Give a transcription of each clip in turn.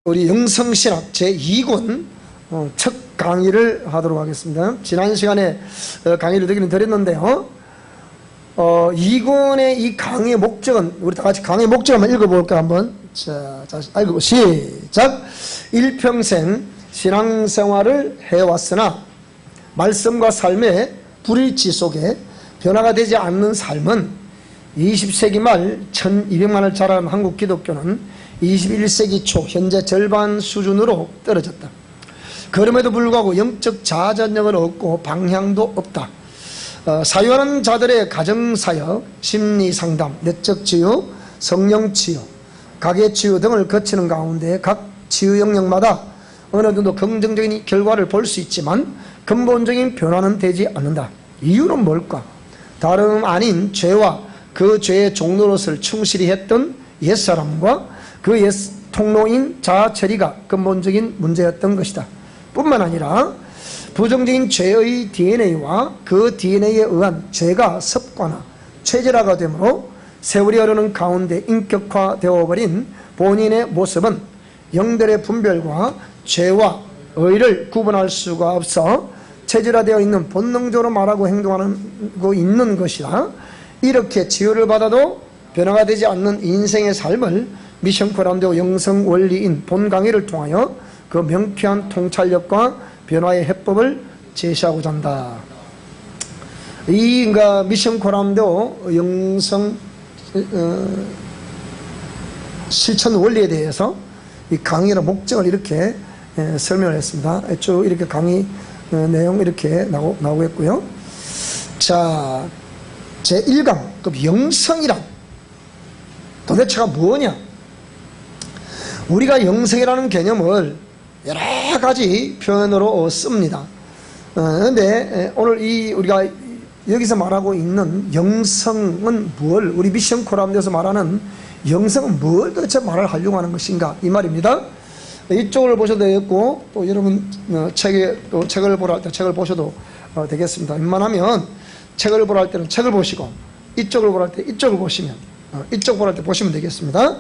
우리 영성신학 제2권 첫 강의를 하도록 하겠습니다. 지난 시간에 강의를 드리긴 드렸는데요. 2권의 이 강의의 목적은, 우리 다 같이 강의의 목적 한번 읽어볼까 한번. 자, 읽어보 시작. 일평생 신앙생활을 해왔으나 말씀과 삶의 불일치 속에 변화가 되지 않는 삶은 20세기 말 1200만을 자랑한 한국 기독교는 21세기 초 현재 절반 수준으로 떨어졌다. 그럼에도 불구하고 영적 자전력을 얻고 방향도 없다. 사유하는 자들의 가정사역, 심리상담, 내적치유, 성령치유, 가게치유 등을 거치는 가운데 각 치유 영역마다 어느 정도 긍정적인 결과를 볼 수 있지만 근본적인 변화는 되지 않는다. 이유는 뭘까? 다름 아닌 죄와 그 죄의 종노릇을 충실히 했던 옛사람과 그 옛 통로인 자아처리가 근본적인 문제였던 것이다. 뿐만 아니라 부정적인 죄의 DNA와 그 DNA에 의한 죄가 습관화, 체질화가 되므로 세월이 흐르는 가운데 인격화되어 버린 본인의 모습은 영들의 분별과 죄와 의를 구분할 수가 없어 체질화되어 있는 본능적으로 말하고 행동하고 있는 것이다. 이렇게 치유를 받아도 변화가 되지 않는 인생의 삶을 미션 코란데오 영성원리인 본 강의를 통하여 그 명쾌한 통찰력과 변화의 해법을 제시하고자 한다. 이 미션 코란데오 영성 실천 원리에 대해서 이 강의의 목적을 이렇게 설명을 했습니다. 쭉 이렇게 강의 내용 이렇게 나오겠고요. 자, 제1강 영성이란 도대체가 뭐냐? 우리가 영성이라는 개념을 여러 가지 표현으로 씁니다. 그런데 오늘 우리가 여기서 말하고 있는 영성은 뭘, 우리 미션 코람에서 말하는 영성은 뭘 도대체 말을 하려고 하는 것인가, 이 말입니다. 이쪽을 보셔도 되겠고, 또 여러분 책을 보러 할 때 책을 보셔도 되겠습니다. 웬만하면 책을 보러 할 때는 책을 보시고, 이쪽을 보러 할 때 이쪽을 보시면, 이쪽 보러 할 때 보시면 되겠습니다.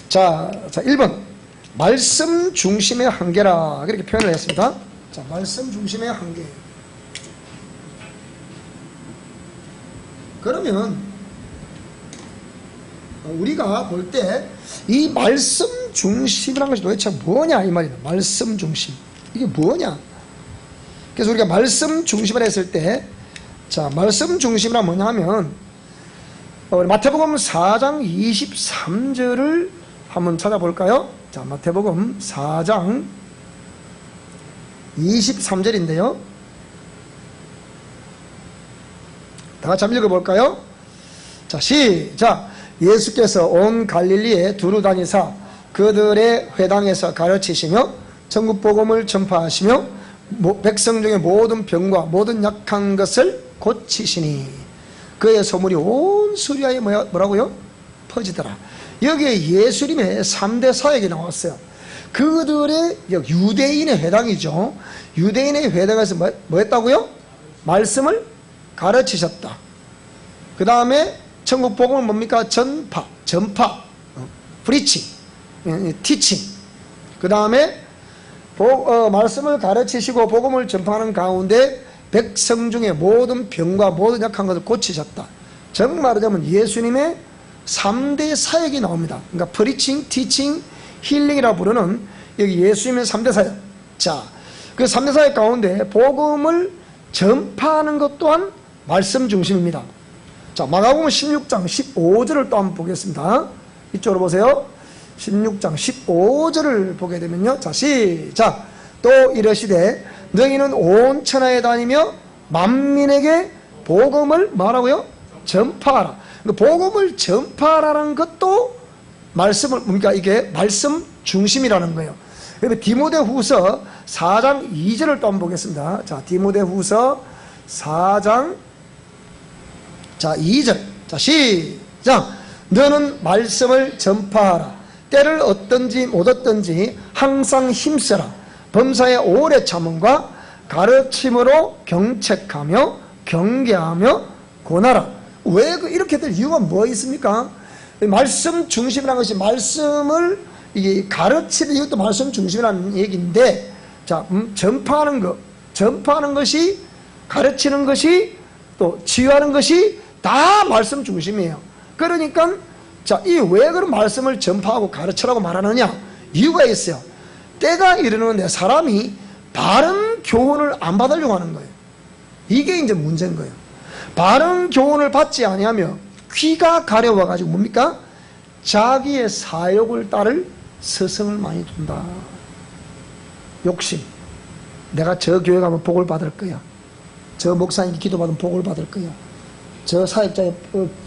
자, 1번. 말씀 중심의 한계라. 그렇게 표현을 했습니다. 자, 말씀 중심의 한계. 그러면, 우리가 볼 때, 이 말씀 중심이라는 것이 도대체 뭐냐, 이 말이다. 말씀 중심. 이게 뭐냐? 그래서 우리가 말씀 중심을 했을 때, 자, 말씀 중심이란 뭐냐 하면, 마태복음 4장 23절을 한번 찾아볼까요? 자, 마태복음 4장 23절인데요. 다 같이 한번 읽어볼까요? 자, 시작. 예수께서 온 갈릴리에 두루 다니사 그들의 회당에서 가르치시며 천국 복음을 전파하시며 백성 중에 모든 병과 모든 약한 것을 고치시니 그의 소문이 온 수리아에 뭐라고요? 퍼지더라. 여기에 예수님의 3대 사역이 나왔어요. 그들의 유대인의 회당이죠. 유대인의 회당에서 뭐 했다고요? 말씀을 가르치셨다. 그 다음에 천국 복음은 뭡니까? 전파, 프리칭, 티칭. 그 다음에 말씀을 가르치시고 복음을 전파하는 가운데 백성 중에 모든 병과 모든 약한 것을 고치셨다. 정말 말하자면 예수님의 3대 사역이 나옵니다. 그러니까 프리칭, 티칭, 힐링이라고 부르는 여기 예수님의 3대 사역. 자, 그 3대 사역 가운데 복음을 전파하는 것 또한 말씀 중심입니다. 자, 마가복음 16장 15절을 또 한번 보겠습니다. 이쪽으로 보세요. 16장 15절을 보게 되면요. 자, 시작. 또 이르시되 너희는 온 천하에 다니며 만민에게 복음을 뭐라고요? 전파하라. 복음을 전파하라는 것도 말씀을, 그러니까 이게 말씀 중심이라는 거예요. 그러면 디모데후서 4장 2절을 또 한번 보겠습니다. 자, 디모데후서 4장 자 2절. 자, 시작. 너는 말씀을 전파하라. 때를 얻든지 못 얻든지 항상 힘써라. 범사의 오래 참음과 가르침으로 경책하며 경계하며 권하라. 왜 이렇게 될 이유가 뭐 있습니까? 말씀 중심이라는 것이 말씀을 이게 가르치는 이것도 말씀 중심이라는 얘기인데, 자, 전파하는 것이, 가르치는 것이, 또 치유하는 것이 다 말씀 중심이에요. 그러니까, 자, 이 왜 그런 말씀을 전파하고 가르치라고 말하느냐? 이유가 있어요. 때가 이르는데 사람이 바른 교훈을 안 받으려고 하는 거예요. 이게 이제 문제인 거예요. 바른 교훈을 받지 아니하며 귀가 가려워가지고 뭡니까? 자기의 사욕을 따를 서성을 많이 둔다. 욕심. 내가 저 교회 가면 복을 받을 거야. 저 목사님 기도받으면 복을 받을 거야. 저 사역자의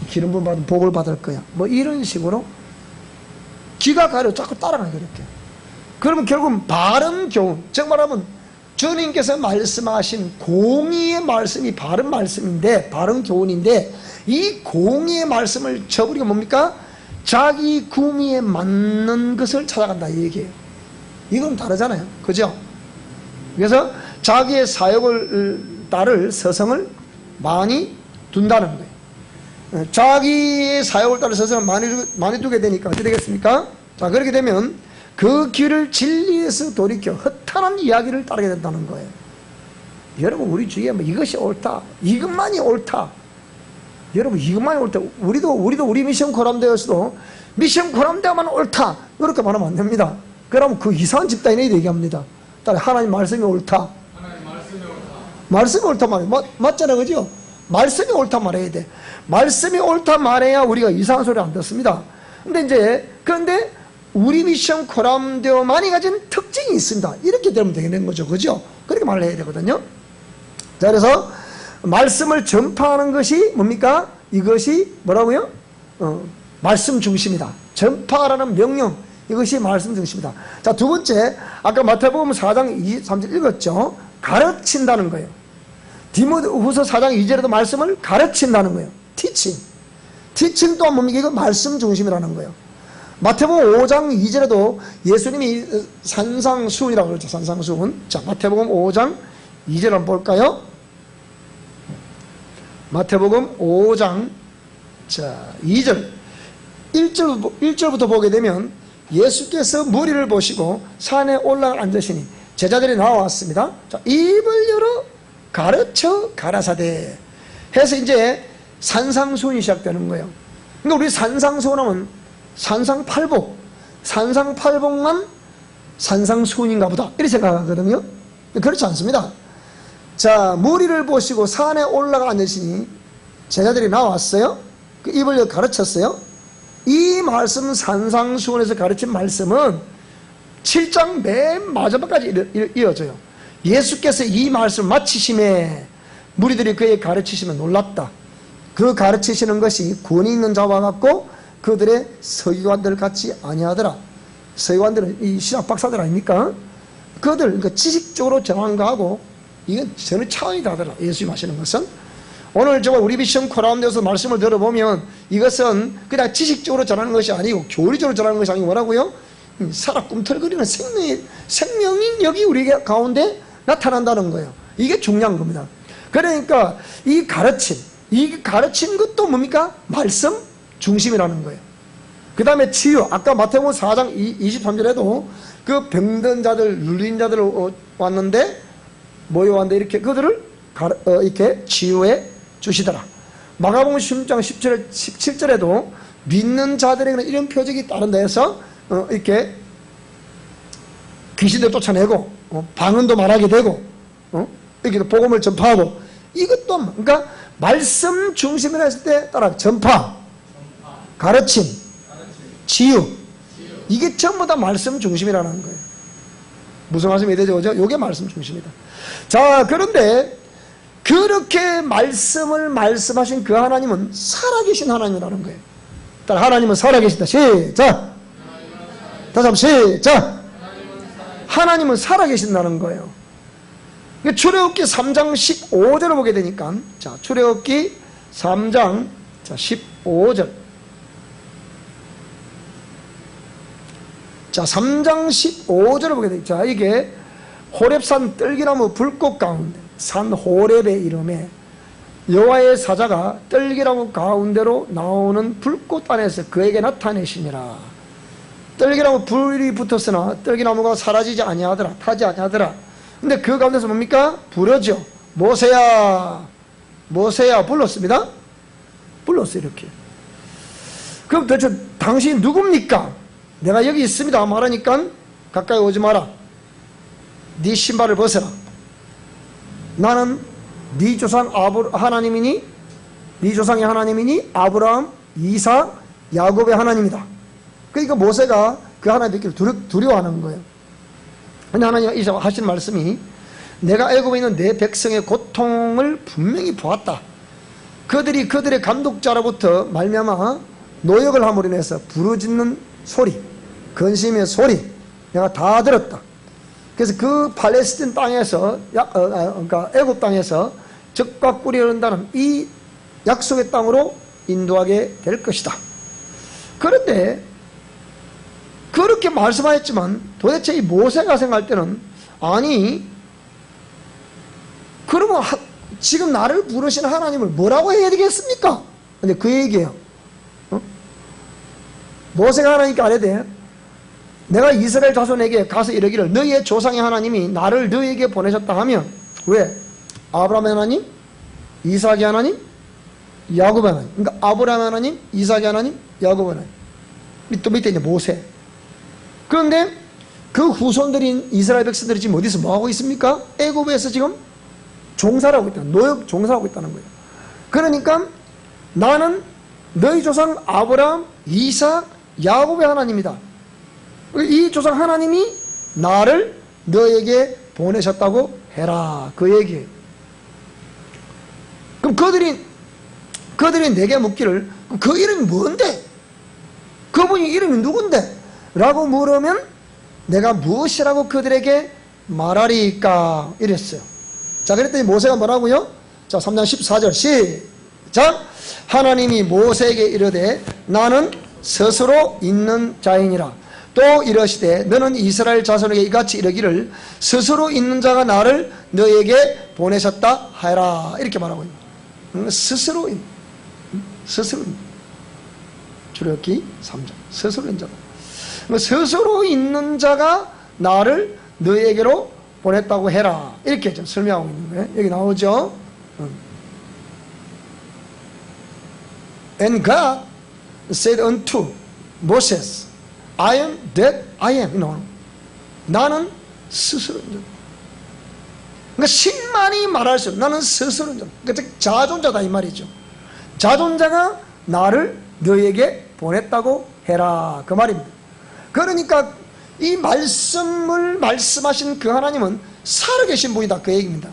기름 부음 받으면 복을 받을 거야. 뭐 이런 식으로 귀가 가려 자꾸 따라가요. 그렇게. 그러면 결국은 바른 교훈, 즉 말하면 주님께서 말씀하신 공의의 말씀이 바른 말씀인데, 바른 교훈인데, 이 공의의 말씀을 저버리고 뭡니까? 자기 구미에 맞는 것을 찾아간다 이 얘기예요. 이건 다르잖아요. 그죠? 그래서 자기의 사역을 따를 서성을 많이 둔다는 거예요. 자기의 사역을 따를 서성을 많이 두게 되니까 어떻게 되겠습니까? 자, 그렇게 되면 그 길을 진리에서 돌이켜 허탄한 이야기를 따르게 된다는 거예요. 여러분, 우리 주위에 뭐 이것이 옳다, 이것만이 옳다, 여러분 이것만이 옳다, 우리도 우리 미션 코람대여서도 미션 코람대만 옳다 이렇게 말하면 안 됩니다. 그러면 그 이상한 집단이 얘기합니다. 하나님 말씀이 옳다, 말씀이 옳다 말이에요. 맞잖아요, 그죠? 말씀이 옳다 말해야 돼. 말씀이 옳다 말해야 우리가 이상한 소리 안 듣습니다. 그런데 우리 미션 코람데오만이 가진 특징이 있습니다. 이렇게 되면 되는 거죠. 그죠? 그렇게 말을 해야 되거든요. 자, 그래서 말씀을 전파하는 것이 뭡니까? 이것이 뭐라고요? 말씀 중심이다. 전파라는 명령, 이것이 말씀 중심이다. 자, 두 번째, 아까 마태복음 4장 23절 읽었죠? 가르친다는 거예요. 디모데후서 4장 2절에도 말씀을 가르친다는 거예요. 티칭. 티칭 또한 뭡니까? 이거 말씀 중심이라는 거예요. 마태복음 5장 2절에도 예수님이 산상수훈이라고 그러죠. 산상수훈. 자, 마태복음 5장 2절 한번 볼까요? 마태복음 5장 자 2절 1절부터 보게 되면 예수께서 무리를 보시고 산에 올라가 앉으시니 제자들이 나왔습니다. 자, 입을 열어 가르쳐 가라사대 해서 이제 산상수훈이 시작되는 거예요. 그러니까 우리 산상수훈하면 산상팔복, 산상팔복만 산상수훈인가 보다 이렇게 생각하거든요. 그렇지 않습니다. 자, 무리를 보시고 산에 올라가 앉으시니 제자들이 나왔어요. 그 입을 가르쳤어요. 이 말씀, 산상수훈에서 가르친 말씀은 7장 맨 마지막까지 이어져요. 예수께서 이 말씀을 마치심에 무리들이 그의 가르치시면 놀랐다. 그 가르치시는 것이 권위 있는 자와 같고 그들의 서기관들 같이 아니하더라. 서기관들은 이 신학 박사들 아닙니까? 그들 그러니까 지식적으로 전하는 거하고 이건 전혀 차원이 다르더라. 예수님 하시는 것은 오늘 저 우리 미션 코라운데서 말씀을 들어보면 이것은 그냥 지식적으로 전하는 것이 아니고 교리적으로 전하는 것이 아니고 뭐라고요? 살아 꿈틀거리는 생명인 여기 우리 가운데 나타난다는 거예요. 이게 중요한 겁니다. 그러니까 이 가르친 것도 뭡니까? 말씀 중심이라는 거예요. 그 다음에 치유, 아까 마태복음 4장 23절에도 그 병든 자들, 눌린 자들 왔는데 모여왔는데 이렇게 그들을 이렇게 치유해 주시더라. 마가복음 16장 17절에도 믿는 자들에게는 이런 표적이 따른다 해서 이렇게 귀신들 쫓아내고 방언도 말하게 되고 이렇게 복음을 전파하고 이것도 그러니까 말씀 중심이라 했을 때 따라 전파, 가르침, 치유 이게 전부 다 말씀 중심이라는 거예요. 무슨 말씀이 되죠? 이게 말씀 중심이다. 자, 그런데 그렇게 말씀을 말씀하신 그 하나님은 살아계신 하나님이라는 거예요. 따라 하나님은 살아계신다. 시작. 다시 한번 시작. 하나님은 살아계신다는 거예요. 출애굽기 3장 15절을 보게 되니까 자, 출애굽기 3장 15절. 자, 3장 15절을 보게 되니까 자, 이게 호렙산 떨기나무 불꽃 가운데 산 호렙의 이름에 여호와의 사자가 떨기나무 가운데로 나오는 불꽃 안에서 그에게 나타내시니라. 떨기나무 불이 붙었으나 떨기나무가 사라지지 아니하더라. 타지 아니하더라. 근데 그 가운데서 뭡니까? 부르죠. 모세야, 모세야 불렀습니다. 불렀어요. 이렇게. 그럼 도대체 당신이 누굽니까? 내가 여기 있습니다 말하니까 가까이 오지 마라. 네 신발을 벗어라. 나는 네 조상 하나님이니, 네 조상의 하나님이니 아브라함, 이삭, 야곱의 하나님이다. 그러니까 모세가 그 하나님 뵙기를 두려워하는 거예요. 근데 하나님이 하신 말씀이 내가 애굽에 있는 내 백성의 고통을 분명히 보았다. 그들이 그들의 감독자로부터 말미암아 노역을 함으로 인해서 부르짖는 소리, 근심의 소리 내가 다 들었다. 그래서 그 팔레스틴 땅에서 그러니까 애굽 땅에서 적과 꿀이 흐른다는 이 약속의 땅으로 인도하게 될 것이다. 그런데 그렇게 말씀하였지만 도대체 이 모세가 생각할 때는 아니 그러면 지금 나를 부르신 하나님을 뭐라고 해야 되겠습니까? 근데 그 얘기예요. 모세가 하나님께 아뢰되 내가 이스라엘 자손에게 가서 이르기를 너희의 조상의 하나님이 나를 너희에게 보내셨다 하면 왜? 아브라함의 하나님, 이삭의 하나님, 야곱의 하나님. 그러니까 아브라함의 하나님, 이삭의 하나님, 야곱의 하나님. 또 밑에 이제 모세. 그런데 그 후손들인 이스라엘 백성들이 지금 어디서 뭐하고 있습니까? 애굽에서 지금 종사를 하고 있다. 노역 종사를 하고 있다는 거예요. 그러니까 나는 너희 조상 아브라함, 이삭, 야곱의 하나님이다. 이 조상 하나님이 나를 너에게 보내셨다고 해라. 그 얘기예요. 그럼 그들이 내게 묻기를 그 이름이 뭔데? 그분이 이름이 누군데? 라고 물으면 내가 무엇이라고 그들에게 말하리까? 이랬어요. 자, 그랬더니 모세가 뭐라고요? 자, 3장 14절 시작. 하나님이 모세에게 이르되 나는 스스로 있는 자이니라. 또 이러시되 너는 이스라엘 자손에게 이같이 이르기를 스스로 있는 자가 나를 너에게 보내셨다 하라. 이렇게 말하고 있는 스스로 있는 출애굽기 3장 스스로 있는 자가 스스로 있는 자가 나를 너에게로 보냈다고 해라. 이렇게 좀 설명하고 있는 거예요. 여기 나오죠. And God said unto Moses, I am that I am. 나는 스스로 인자. 그러니까 신만이 말할 수 없는 나는 스스로 인자. 그러니까 자존자다 이 말이죠. 자존자가 나를 너에게 보냈다고 해라. 그 말입니다. 그러니까 이 말씀을 말씀하신 그 하나님은 살아계신 분이다. 그 얘기입니다.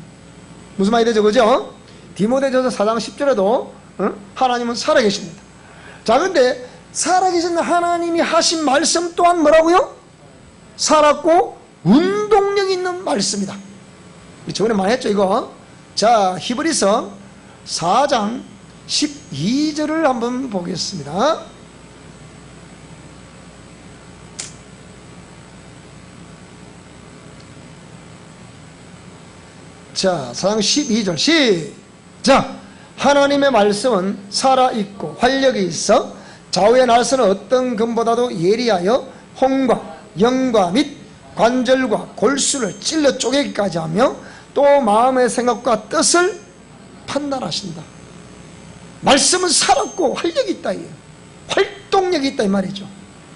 무슨 말이 되죠? 그죠? 디모데전서 4장 10절에도 하나님은 살아계십니다. 자, 근데 살아계신 하나님이 하신 말씀 또한 뭐라고요? 살았고 운동력 있는 말씀이다. 저번에 많이 했죠 이거. 자, 히브리서 4장 12절을 한번 보겠습니다. 자, 4장 12절 시작. 하나님의 말씀은 살아있고 활력이 있어 좌우의 날서는 어떤 금보다도 예리하여 혼과 영과 및 관절과 골수를 찔러 쪼개기까지 하며 또 마음의 생각과 뜻을 판단하신다. 말씀은 살았고 활력이 있다. 활동력이 있다 이 말이죠.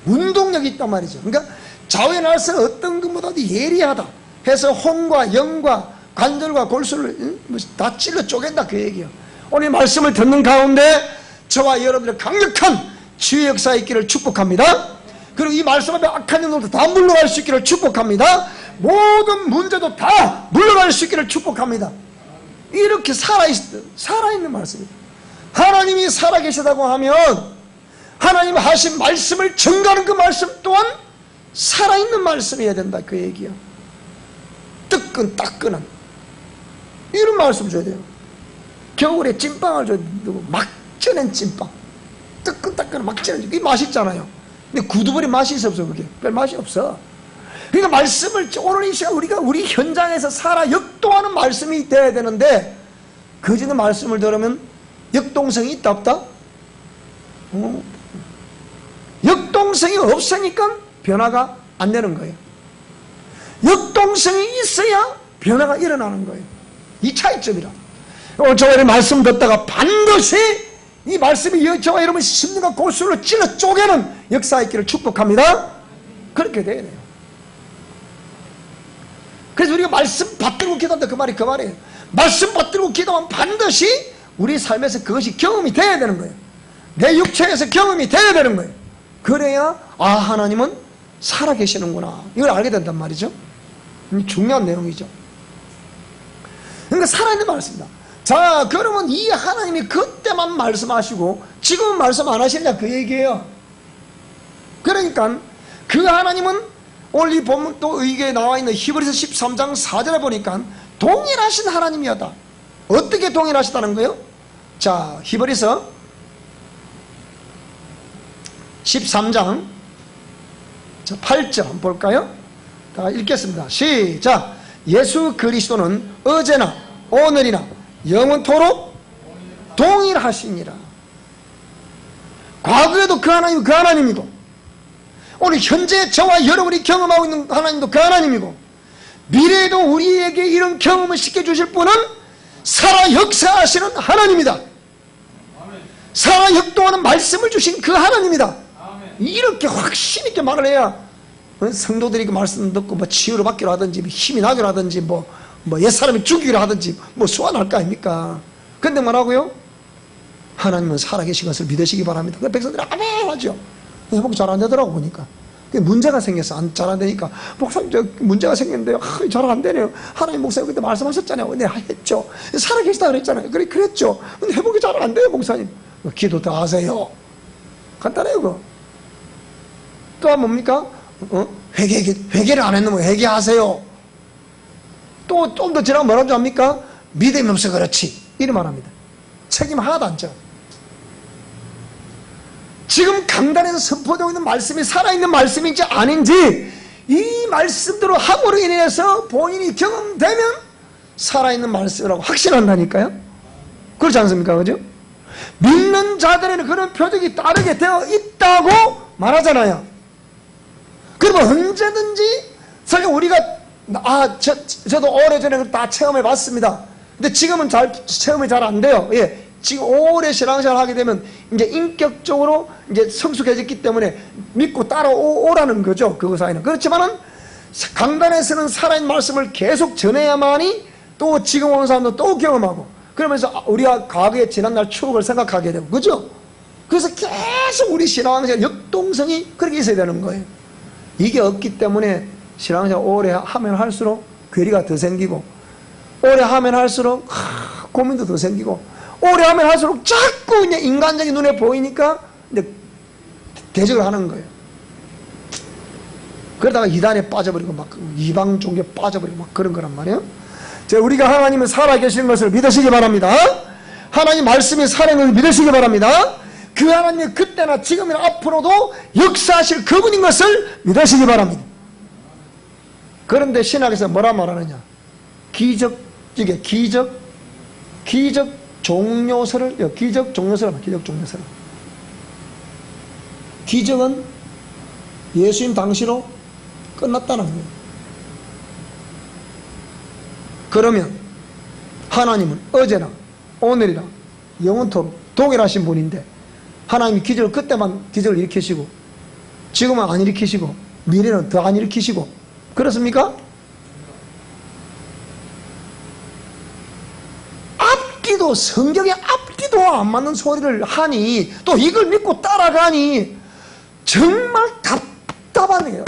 운동력이 있단 말이죠. 그러니까 좌우의 날서는 어떤 금보다도 예리하다 해서 혼과 영과 관절과 골수를 다 찔러 쪼갠다 그 얘기예요. 오늘 말씀을 듣는 가운데 저와 여러분들 강력한 치유의 역사가 있기를 축복합니다. 그리고 이 말씀 앞에 악한 영들도 다 물러갈 수 있기를 축복합니다. 모든 문제도 다 물러갈 수 있기를 축복합니다. 이렇게 살아있는 말씀입니다. 하나님이 살아계시다고 하면 하나님 하신 말씀을 증거하는 그 말씀 또한 살아있는 말씀이어야 된다 그 얘기야. 뜨끈따끈한 이런 말씀 줘야 돼요. 겨울에 찐빵을 줘도 막 쪄낸 찐빵, 뜨끈따끈한 막 쪄낸 찐빵, 이게 맛있잖아요. 근데 구두버린 맛이 있어 없어? 그게 별 맛이 없어. 그러니까 말씀을 오늘 이 시간 우리 현장에서 살아 역동하는 말씀이 돼야 되는데 거짓의 말씀을 들으면 역동성이 있다 없다? 역동성이 없으니까 변화가 안 되는 거예요. 역동성이 있어야 변화가 일어나는 거예요. 이 차이점이라. 저와 여러분 말씀 듣다가 반드시 이 말씀이 저와 여러분 심령과 골수를 찔러 쪼개는 역사 있기를 축복합니다. 그렇게 돼야 돼요. 그래서 우리가 말씀 받들고 기도한다 그 말이 그 말이에요. 말씀 받들고 기도하면 반드시 우리 삶에서 그것이 경험이 돼야 되는 거예요. 내 육체에서 경험이 돼야 되는 거예요. 그래야 아 하나님은 살아계시는구나 이걸 알게 된단 말이죠. 중요한 내용이죠. 그러니까 살아있는 말씀이다. 자 그러면 이 하나님이 그때만 말씀하시고 지금은 말씀 안 하시느냐 그 얘기예요. 그러니까 그 하나님은 오늘 이 본문 또 의계에 나와 있는 히브리서 13장 4절에 보니까 동일하신 하나님이었다. 어떻게 동일하시다는 거예요? 자 히브리서 13장 8절 한번 볼까요? 다 읽겠습니다. 시작. 예수 그리스도는 어제나 오늘이나 영원토록 동일하시니라. 과거에도 그 하나님은 그 하나님이고 오늘 현재 저와 여러분이 경험하고 있는 하나님도 그 하나님이고 미래에도 우리에게 이런 경험을 시켜주실 분은 살아 역사하시는 하나님이다. 살아 역동하는 말씀을 주신 그 하나님이다. 이렇게 확신 있게 말을 해야 성도들이 그 말씀 듣고 뭐 치유를 받기로 하든지 힘이 나기로 하든지 뭐 옛사람이 죽이기로 하든지 뭐 소환할 거 아닙니까? 근데 뭐라고요? 하나님은 살아계신 것을 믿으시기 바랍니다. 그 백성들이 아멘 하죠. 회복이 잘 안 되더라고 보니까. 문제가 생겨서 잘 안 되니까 목사님 저 문제가 생겼는데요. 잘 안 되네요. 하나님 목사님 그때 말씀하셨잖아요. 네 했죠. 살아계시다 그랬잖아요. 그랬죠. 근데 회복이 잘 안 돼요 목사님. 기도 더 하세요. 간단해요 그거. 또 뭡니까? 회개를 안 했는 거 회개하세요. 또 좀 더 지나면 뭐라고 합니까? 믿음이 없어 그렇지. 이런 말 합니다. 책임 하나도 안 져. 지금 강단에서 선포되고 있는 말씀이 살아있는 말씀인지 아닌지 이 말씀대로 함으로 인해서 본인이 경험되면 살아있는 말씀이라고 확신한다니까요. 그렇지 않습니까? 그죠? 믿는 자들에는 그런 표적이 따르게 되어 있다고 말하잖아요. 그러면 언제든지 설령 우리가 저도 오래전에 다 체험해 봤습니다. 근데 지금은 체험이 잘 안 돼요. 예. 지금 오래 신앙생활 하게 되면 이제 인격적으로 이제 성숙해졌기 때문에 믿고 따라오라는 거죠. 그 사이는. 그렇지만은 강단에서는 살아있는 말씀을 계속 전해야만이 또 지금 오는 사람도 또 경험하고 그러면서 우리가 과거의 지난날 추억을 생각하게 되고 그죠? 그래서 계속 우리 신앙생활 역동성이 그렇게 있어야 되는 거예요. 이게 없기 때문에 신앙생활 오래 하면 할수록 괴리가 더 생기고 오래 하면 할수록 고민도 더 생기고 오래 하면 할수록 자꾸 이제 인간적인 눈에 보이니까 이제 대적을 하는 거예요. 그러다가 이단에 빠져버리고 막 이방 종교에 빠져버리고 막 그런 거란 말이에요. 자, 우리가 하나님은 살아계시는 것을 믿으시기 바랍니다. 하나님 말씀이 살아있는 것을 믿으시기 바랍니다. 그 하나님이 그때나 지금이나 앞으로도 역사하실 그분인 것을 믿으시기 바랍니다. 그런데 신학에서 뭐라 말하느냐? 기적 종료설을 기적 종료설. 기적은 예수님 당시로 끝났다는 거예요. 그러면 하나님은 어제나 오늘이나 영원토록 동일하신 분인데 하나님이 기적을 그때만 기적을 일으키시고 지금은 안 일으키시고 미래는 더 안 일으키시고 그렇습니까? 앞뒤도 성경의 앞뒤도 안 맞는 소리를 하니 또 이걸 믿고 따라가니 정말 답답하네요.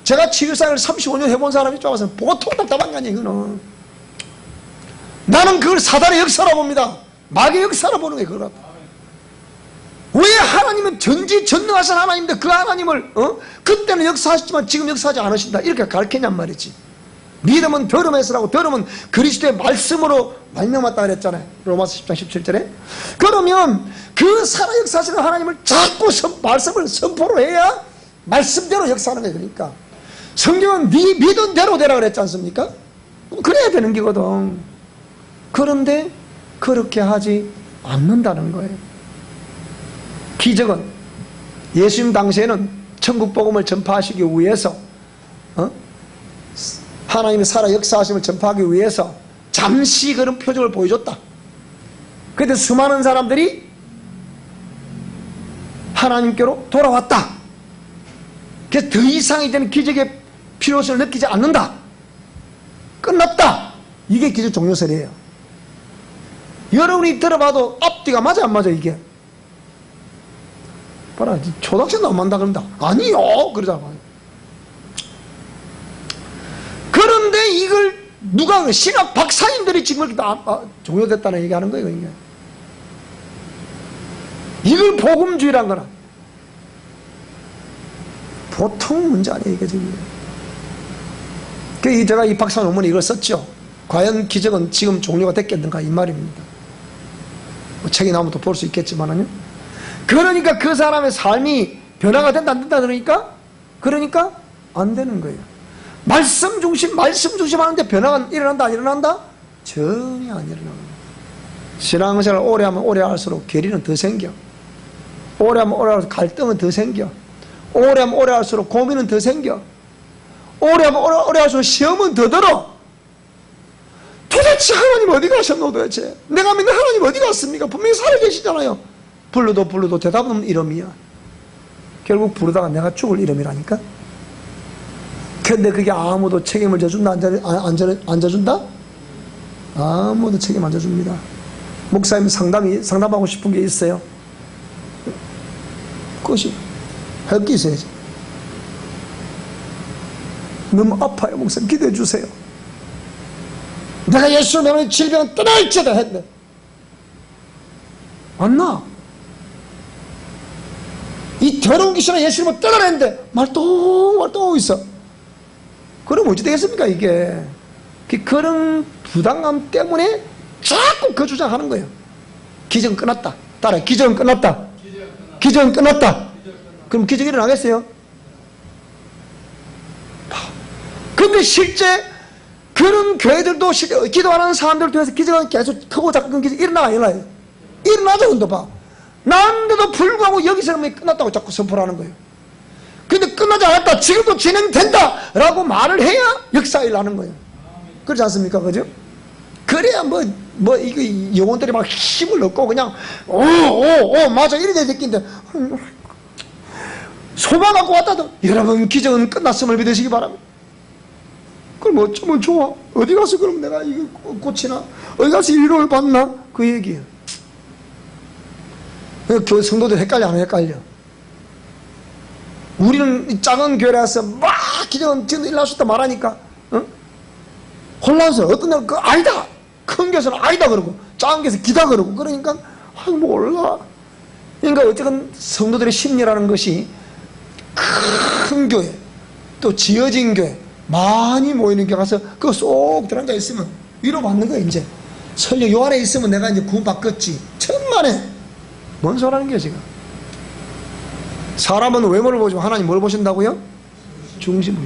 제가 치유사를 35년 해본 사람이 좋아서 보통 답답한 게 아니에요. 이거는 나는 그걸 사단의 역사로 봅니다. 마귀의 역사로 보는 거예요. 그걸. 왜 하나님은 전지전능하신 하나님인데 그 하나님을 그때는 역사하셨지만 지금 역사하지 않으신다 이렇게 가르치냔 말이지. 믿음은 들음에서라고 들음은 그리스도의 말씀으로 말미암았다 그랬잖아요. 로마서 10장 17절에. 그러면 그 살아 역사하시는 하나님을 자꾸 말씀을 선포로 해야 말씀대로 역사하는 거예요. 그러니까 성경은 네 믿은 대로 되라 그랬지 않습니까? 그래야 되는 거거든. 그런데 그렇게 하지 않는다는 거예요. 기적은 예수님 당시에는 천국 복음을 전파하시기 위해서 하나님의 살아 역사하심을 전파하기 위해서 잠시 그런 표적을 보여줬다. 그런데 수많은 사람들이 하나님께로 돌아왔다. 그래서 더 이상 이제는 기적의 필요성을 느끼지 않는다. 끝났다. 이게 기적 종료설이에요. 여러분이 들어봐도 앞뒤가 맞아 안 맞아 이게? 봐라, 초등학생도 안 만다 그런다. 아니요 그러잖아. 그런데 이걸 누가 신학 박사님들이 지금 이렇게 종료됐다는 얘기하는 거예요. 이게. 이걸 복음주의란 거라. 보통 문제 아니에요 이게 지금. 그래서 제가 이 박사 논문에 이걸 썼죠. 과연 기적은 지금 종료가 됐겠는가 이 말입니다. 뭐 책이 나오면 또 볼 수 있겠지만요. 그러니까 그 사람의 삶이 변화가 된다 안 된다 그러니까 안 되는 거예요. 말씀 중심 하는데 변화가 일어난다 안 일어난다? 전혀 안 일어나는 거예요. 신앙생활 오래 하면 오래 할수록 괴리는 더 생겨. 오래 하면 오래 할수록 갈등은 더 생겨. 오래 하면 오래 할수록 고민은 더 생겨. 오래 하면 오래 할수록 시험은 더 들어. 도대체 하나님 어디 가셨노 도대체? 내가 믿는 하나님 어디 갔습니까? 분명히 살아계시잖아요. 불러도 대답은 없는 이름이야. 결국 부르다가 내가 죽을 이름이라니까. 근데 그게 아무도 책임을 져준다 안 져준다? 아무도 책임 안 져줍니다. 목사님 상담하고 싶은 게 있어요. 그것이 할 게 있어야지. 너무 아파요 목사님 기도해 주세요. 내가 예수를 믿는 질병은 떠날지다 했는데 안 나. 이 더러운 귀신은 예수님을 떠나랬는데 말똥 있어. 그럼 어찌 되겠습니까 이게. 그런 부당함 때문에 자꾸 그 주장하는 거예요. 기적은 끝났다. 따라 기적은 끝났다. 기적은 끝났다. 그럼 기적이 일어나겠어요? 근데 실제 그런 교회들도 실제 기도하는 사람들 통해서 기적은 계속 크고 작은 기적이 일어나요. 일어나죠. 근데 봐. 나는데도 불구하고 여기서는 끝났다고 자꾸 선포를 하는 거예요. 근데 끝나지 않았다. 지금도 진행된다. 라고 말을 해야 역사일 하는 거예요. 그렇지 않습니까? 그죠? 그래야 이거 영혼들이 막 힘을 얻고 그냥, 맞아. 이래 될 새끼인데. 소망 갖고 왔다도 여러분 기적은 끝났음을 믿으시기 바랍니다. 그럼 어쩌면 좋아. 어디 가서 그럼 내가 이거 고치나? 어디 가서 위로를 받나? 그 얘기예요. 그 성도들 헷갈려 안 헷갈려? 우리는 작은 교회라서 막 기적은 지금 일어날 수 있다 말하니까 혼란스러워. 어떤 날은 아니다. 큰 교회에서는 아니다 그러고 작은 교회에서 기다 그러고 그러니까 몰라. 그러니까 어쨌든 성도들의 심리라는 것이 큰 교회 또 지어진 교회 많이 모이는 교회 가서 그거 쏙 들어앉아 있으면 위로받는 거야. 이제 설령 요 안에 있으면 내가 이제 구원받겠지. 천만에 뭔 소리 하는 거야 지금. 사람은 외모를 보지만 하나님 뭘 보신다고요? 중심이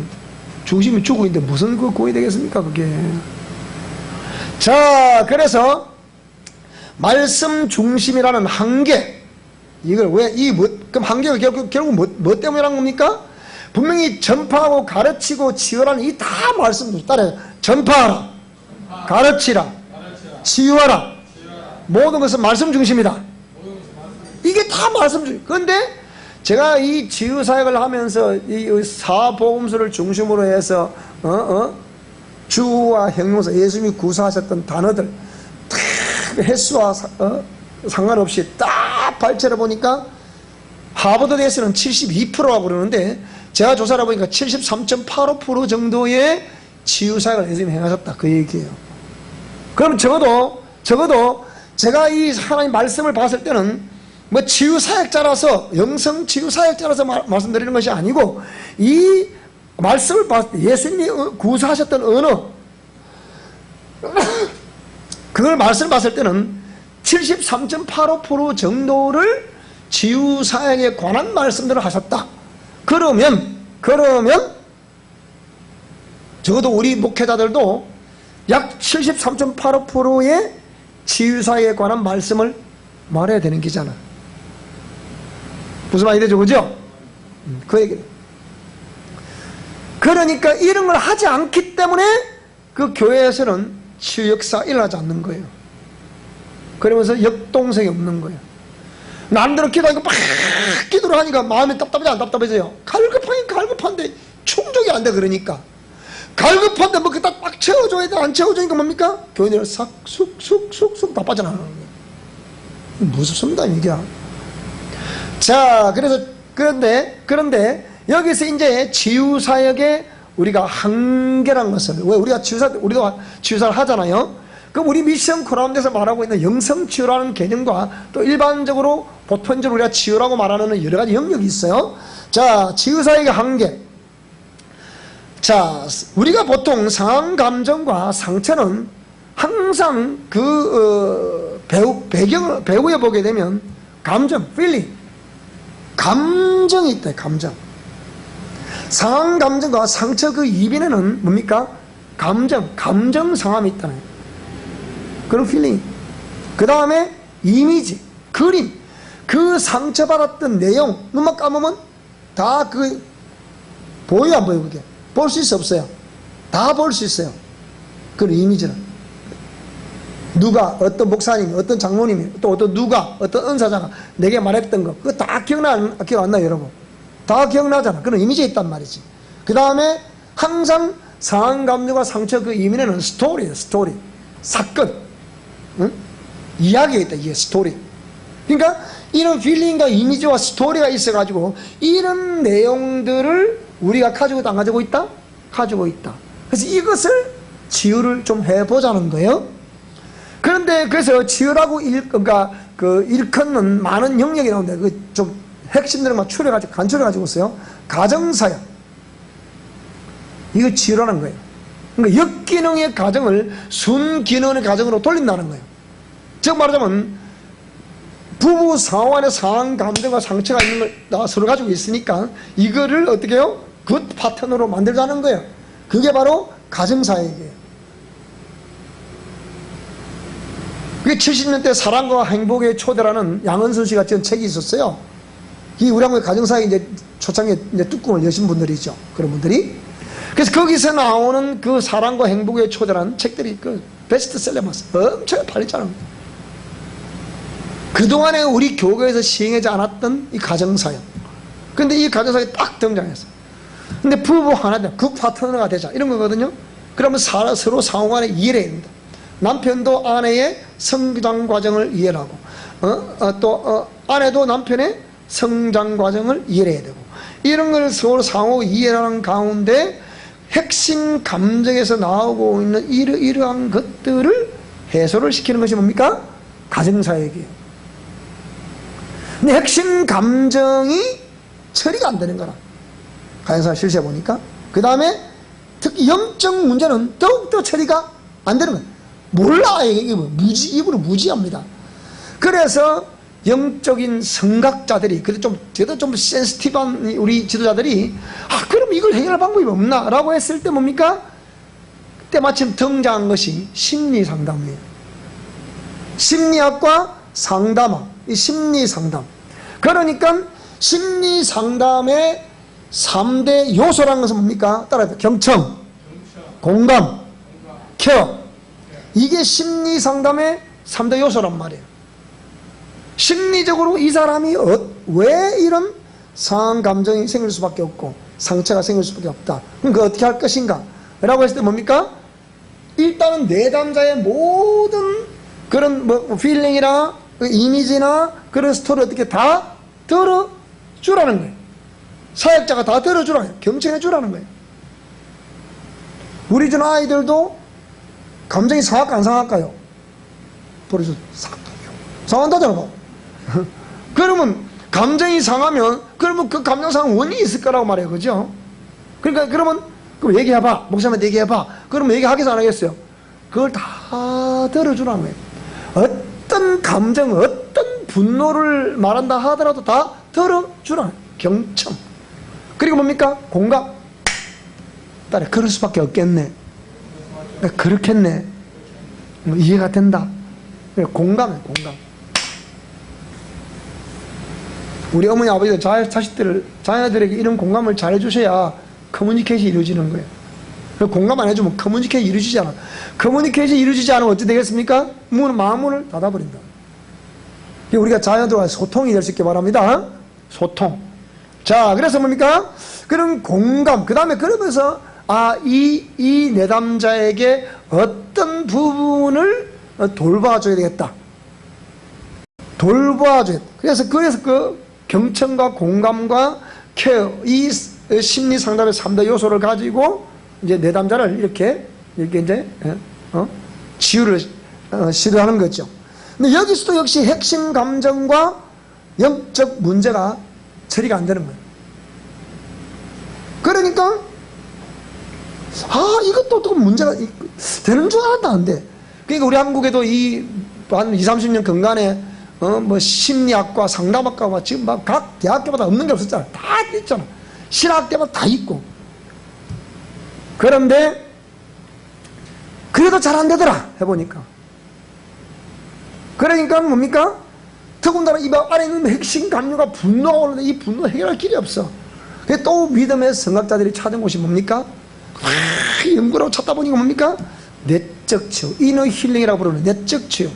죽고 있는데 무슨 그 고이 되겠습니까 그게. 자, 그래서 말씀 중심이라는 한계, 이걸 왜 그럼 한계가 결국 뭐 때문이란 겁니까? 분명히 전파하고 가르치고 치유라는 이 다 말씀 따라요. 전파하라, 가르치라, 치유하라. 모든 것은 말씀 중심이다. 이게 다 말씀 중심. 그런데 제가 이 치유사역을 하면서 이 사복음서를 중심으로 해서 주와 형용사 예수님이 구사하셨던 단어들 횟수와 상관없이 딱 발췌를 보니까 하버드 대에서는 72%라고 그러는데 제가 조사를 해보니까 73.85% 정도의 치유사역을 예수님이 행하셨다 그 얘기예요. 그럼 적어도 제가 이 하나님 말씀을 봤을 때는 뭐 치유사역자라서 영성 치유사역자라서 말씀드리는 것이 아니고 이 말씀을 봤을 때 예수님이 구사하셨던 언어 그걸 말씀을 봤을 때는 73.85% 정도를 치유사역에 관한 말씀들을 하셨다. 그러면 적어도 우리 목회자들도 약 73.85%의 치유사역에 관한 말씀을 말해야 되는 기잖아. 무슨 말이 되죠? 그죠? 그 얘기를. 그러니까 이런 걸 하지 않기 때문에 그 교회에서는 치유 역사가 일어나지 않는 거예요. 그러면서 역동성이 없는 거예요. 남들은 기도하니까 막 기도를 하니까 마음이 답답하지 안 답답해져요? 갈급한데 충족이 안 돼. 그러니까 갈급한데 뭐 그다 막 채워줘야 돼. 안 채워주니까 뭡니까? 교인들은 싹 쑥 다 빠져나가는 거예요. 무섭습니다 이게. 자, 그래서 그런데 여기서 이제 치유사역의 우리가 한계란 것을, 왜 우리가 치유사를 하잖아요. 그럼 우리 미션 코라운드에서 말하고 있는 영성치유라는 개념과 또 일반적으로 보편적으로 우리가 치유라고 말하는 여러 가지 영역이 있어요. 자, 치유사역의 한계. 자, 우리가 보통 상한 감정과 상처는 항상 배후에 보게 되면 감정, feeling, 감정이 있다. 감정. 상한 감정과 상처 그 이변에는 뭡니까? 감정 상함이 있다는 그런 필링. 그 다음에 이미지, 그림, 그 상처받았던 내용 눈만 감으면 다 그 보여 안 보여? 그게 볼 수 있어 없어요? 다 볼 수 있어요. 그런 이미지는 누가, 어떤 목사님이, 어떤 장로님이, 또 어떤 은사자가 내게 말했던 거 그거 다 기억 안 나요 여러분? 다 기억나잖아. 그런 이미지가 있단 말이지. 그 다음에 항상 상한 감정과 상처 그 이면에는 스토리예요. 스토리, 사건, 응? 이야기가 있다. 이게 스토리. 그러니까 이런 필링과 이미지와 스토리가 있어가지고 이런 내용들을 우리가 가지고 있다 안 가지고 있다? 가지고 있다. 그래서 이것을 치유를 좀 해보자는 거예요. 그런데 그래서 치유라고 일컫는 많은 영역이 나오는데 그 좀 핵심들만 간추려가지고 있어요. 가정사역. 이거 치유라는 거예요. 그러니까 역기능의 가정을 순기능의 가정으로 돌린다는 거예요. 즉 말하자면 부부 상호 안에 상한 감정과 상처가 있는 걸 서로 가지고 있으니까 이거를 어떻게 해요? 굿 파트너로 만들자는 거예요. 그게 바로 가정사역이에요. 그게 70년대 사랑과 행복의 초대라는 양은선 씨가 지은 책이 있었어요. 이 우리 한국의 가정사역에 이제 초창기에 이제 뚜껑을 여신 분들이죠. 그런 분들이. 그래서 거기서 나오는 그 사랑과 행복의 초대라는 책들이 그 베스트셀러였어. 엄청 팔렸잖아요. 그동안에 우리 교회에서 시행하지 않았던 이 가정사역. 근데 이 가정사역이 딱 등장했어요. 근데 부부 하나 되자, 그 파트너가 되자, 이런 거거든요. 그러면 서로 상호간에 이해를 해야 됩니다. 남편도 아내의 성장 과정을 이해하고, 아내도 남편의 성장 과정을 이해해야 되고, 이런 걸 서로 상호 이해하는 가운데 핵심 감정에서 나오고 있는 이러한 것들을 해소를 시키는 것이 뭡니까? 가정사역이에요. 근데 핵심 감정이 처리가 안 되는 거라. 가정사역 실시해 보니까. 그 다음에 특히 영적 문제는 더욱더 처리가 안 되는 거예요. 몰라. 이게 입으로 무지합니다. 그래서 영적인 성각자들이, 그래도 좀 센시티브한 우리 지도자들이, 그럼 이걸 해결할 방법이 없나? 라고 했을 때 뭡니까? 그때 마침 등장한 것이 심리상담이에요. 심리학과 상담학, 이 심리상담. 그러니까 심리상담의 3대 요소라는 것은 뭡니까? 따라해요. 경청, 공감, 케어. 이게 심리상담의 3대 요소란 말이에요. 심리적으로 이 사람이 왜 이런 상한 감정이 생길 수밖에 없고 상처가 생길 수밖에 없다. 그럼 그거 어떻게 할 것인가? 라고 했을 때 뭡니까? 일단은 내담자의 모든 그런 필링이나 이미지나 그런 스토리 어떻게 다 들어주라는 거예요. 사역자가 다 들어주라는 거예요. 경청해주라는 거예요. 우리 중 아이들도 감정이 상할까 안 상할까요? 버려줘. 상한다잖아. 그러면 감정이 상하면 그러면 그 감정 상한 원인이 있을 거라고 말해요. 그죠? 그러니까 그러면 얘기해봐. 목사님한테 얘기해봐. 그러면 얘기하겠어 안 하겠어요? 그걸 다 들어주라는 거예요. 어떤 감정, 어떤 분노를 말한다 하더라도 다 들어주라는 거예요. 경청. 그리고 뭡니까? 공감. 딸아, 그럴 수밖에 없겠네. 그렇겠네. 이해가 된다. 공감해, 공감. 우리 어머니 아버지들 자녀들에게 이런 공감을 잘 해주셔야 커뮤니케이션이 이루어지는 거예요. 공감 안 해주면 커뮤니케이션이 이루어지지 않아. 커뮤니케이션이 이루어지지 않으면 어찌 되겠습니까? 마음문을 닫아버린다. 우리가 자녀들과 소통이 될 수 있게 바랍니다. 소통. 자, 그래서 뭡니까? 그런 공감. 그 다음에 그러면서 이 내담자에게 어떤 부분을 돌봐줘야 되겠다. 돌봐줘야 돼. 그래서 그 경청과 공감과 케어, 이 심리 상담의 3대 요소를 가지고 이제 내담자를 이렇게 이제 치유를 시도하는 거죠. 근데 여기서도 역시 핵심 감정과 영적 문제가 처리가 안 되는 거예요. 그러니까 이것도 또 문제가 되는 줄 알았다 안 돼. 그러니까 우리 한국에도 한 20, 30년 근간에 뭐 심리학과 상담학과가 지금 막 각 대학교마다 없는 게 없었잖아. 다 있잖아. 신학대마다 다 있고. 그런데 그래도 잘 안 되더라 해보니까. 그러니까 뭡니까? 더군다나 이 안에 있는 핵심 감정과 분노가 오는데 이 분노 해결할 길이 없어. 그래서 또 믿음의 성학자들이 찾은 곳이 뭡니까? 연구라고 찾다 보니까 뭡니까? 내적 치유, 이너 힐링이라고 부르는 내적 치유.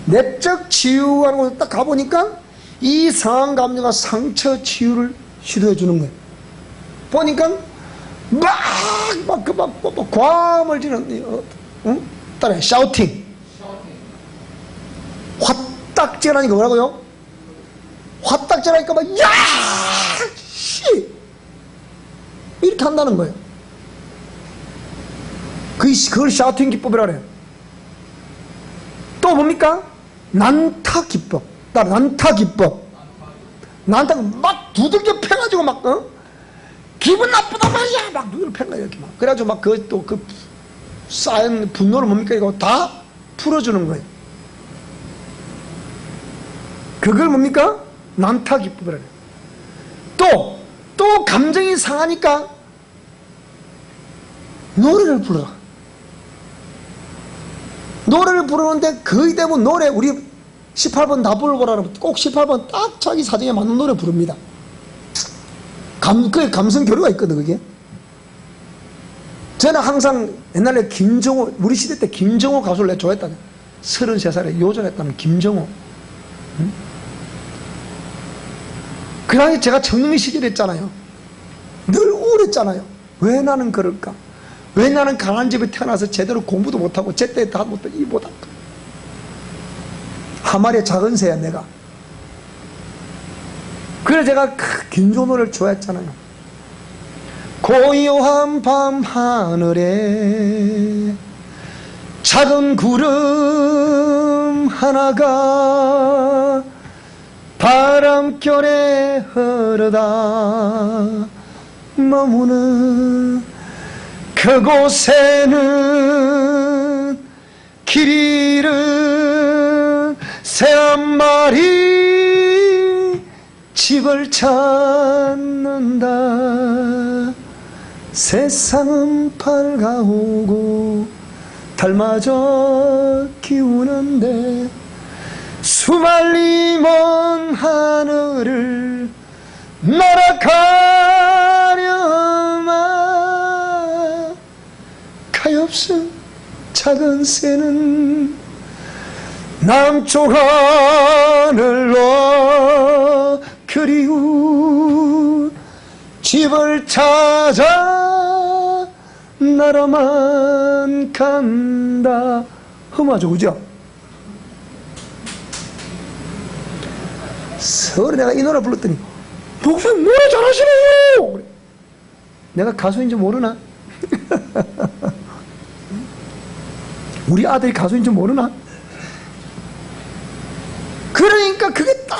내적 치유하는 곳에 딱 가보니까 이 상한 감정과 상처 치유를 시도해 주는 거예요. 보니까 막 과음을 지는 따라해 샤우팅. 화딱지라니까 뭐라고요? 화딱지라니까 막 야! 씨! 이렇게 한다는 거예요. 그걸 샤우팅 기법이라 그래요. 또 뭡니까? 난타 기법. 난타 기법. 난타가 막 두들겨 패가지고 막 기분 나쁘단 말이야. 막 누구를 팬 거야, 이렇게 막. 그래가지고 막 그 쌓인 분노를 뭡니까? 이거 다 풀어주는 거예요. 그걸 뭡니까? 난타 기법이라고 해요. 또 감정이 상하니까 노래를 불러. 노래를 부르는데 거의 대부분 노래, 우리 18번 다 불러보라면 꼭 18번 딱 자기 사정에 맞는 노래 부릅니다. 그게 감성 교류가 있거든, 그게. 저는 항상 옛날에 김정호, 우리 시대 때 김정호 가수를 내가 좋아했다는, 33살에 요절했다는 김정호. 응? 그 당시 제가 청년기 시절에 했잖아요. 늘 우울했잖아요. 왜 나는 그럴까? 왜 나는 가난한 집에 태어나서 제대로 공부도 못하고 제때 다 못하고 이 못할까? 한 마리의 작은 새야 내가. 그래서 제가 김정호 노래를 좋아했잖아요. 고요한 밤 하늘에 작은 구름 하나가 바람결에 흐르다 머무는 그곳에는 길 잃은 새 한 마리 집을 찾는다. 세상은 밝아오고 달마저 기우는데 수말리 먼 하늘을 날아가려마 가엾은 작은 새는 남쪽 하늘로 그리운 집을 찾아 나로만 간다. 흠하죠, 그죠? 서울에 내가 이 노래 불렀더니 목사님 노래 잘하시네요. 그래. 내가 가수인지 모르나? 우리 아들이 가수인지 모르나? 그러니까 그게 딱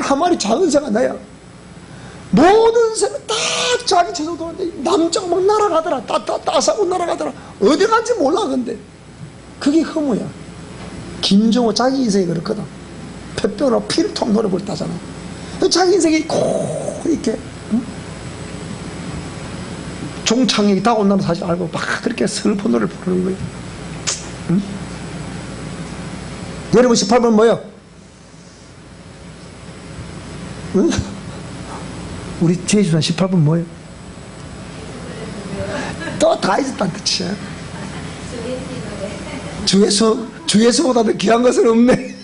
한 마리 작은 새가 나야. 모든 새는 딱 자기 채소 도는데 남자가 막 날아가더라. 따싸고 날아가더라. 어디 간지 몰라. 근데 그게 허무야. 김정호 자기 인생이 그렇거든. 폐뼈로 피를 통 노래 부르다잖아. 자기 인생이 고 이렇게 종착역이 다가온다는 사실 알고 막 그렇게 슬픈 노래를 부르는 거예요. 여러분 18번 뭐요? 응? 우리 제24 18번 뭐예요? 또 다 잊었다는 뜻이야. 주에서보다 더 귀한 것은 없네.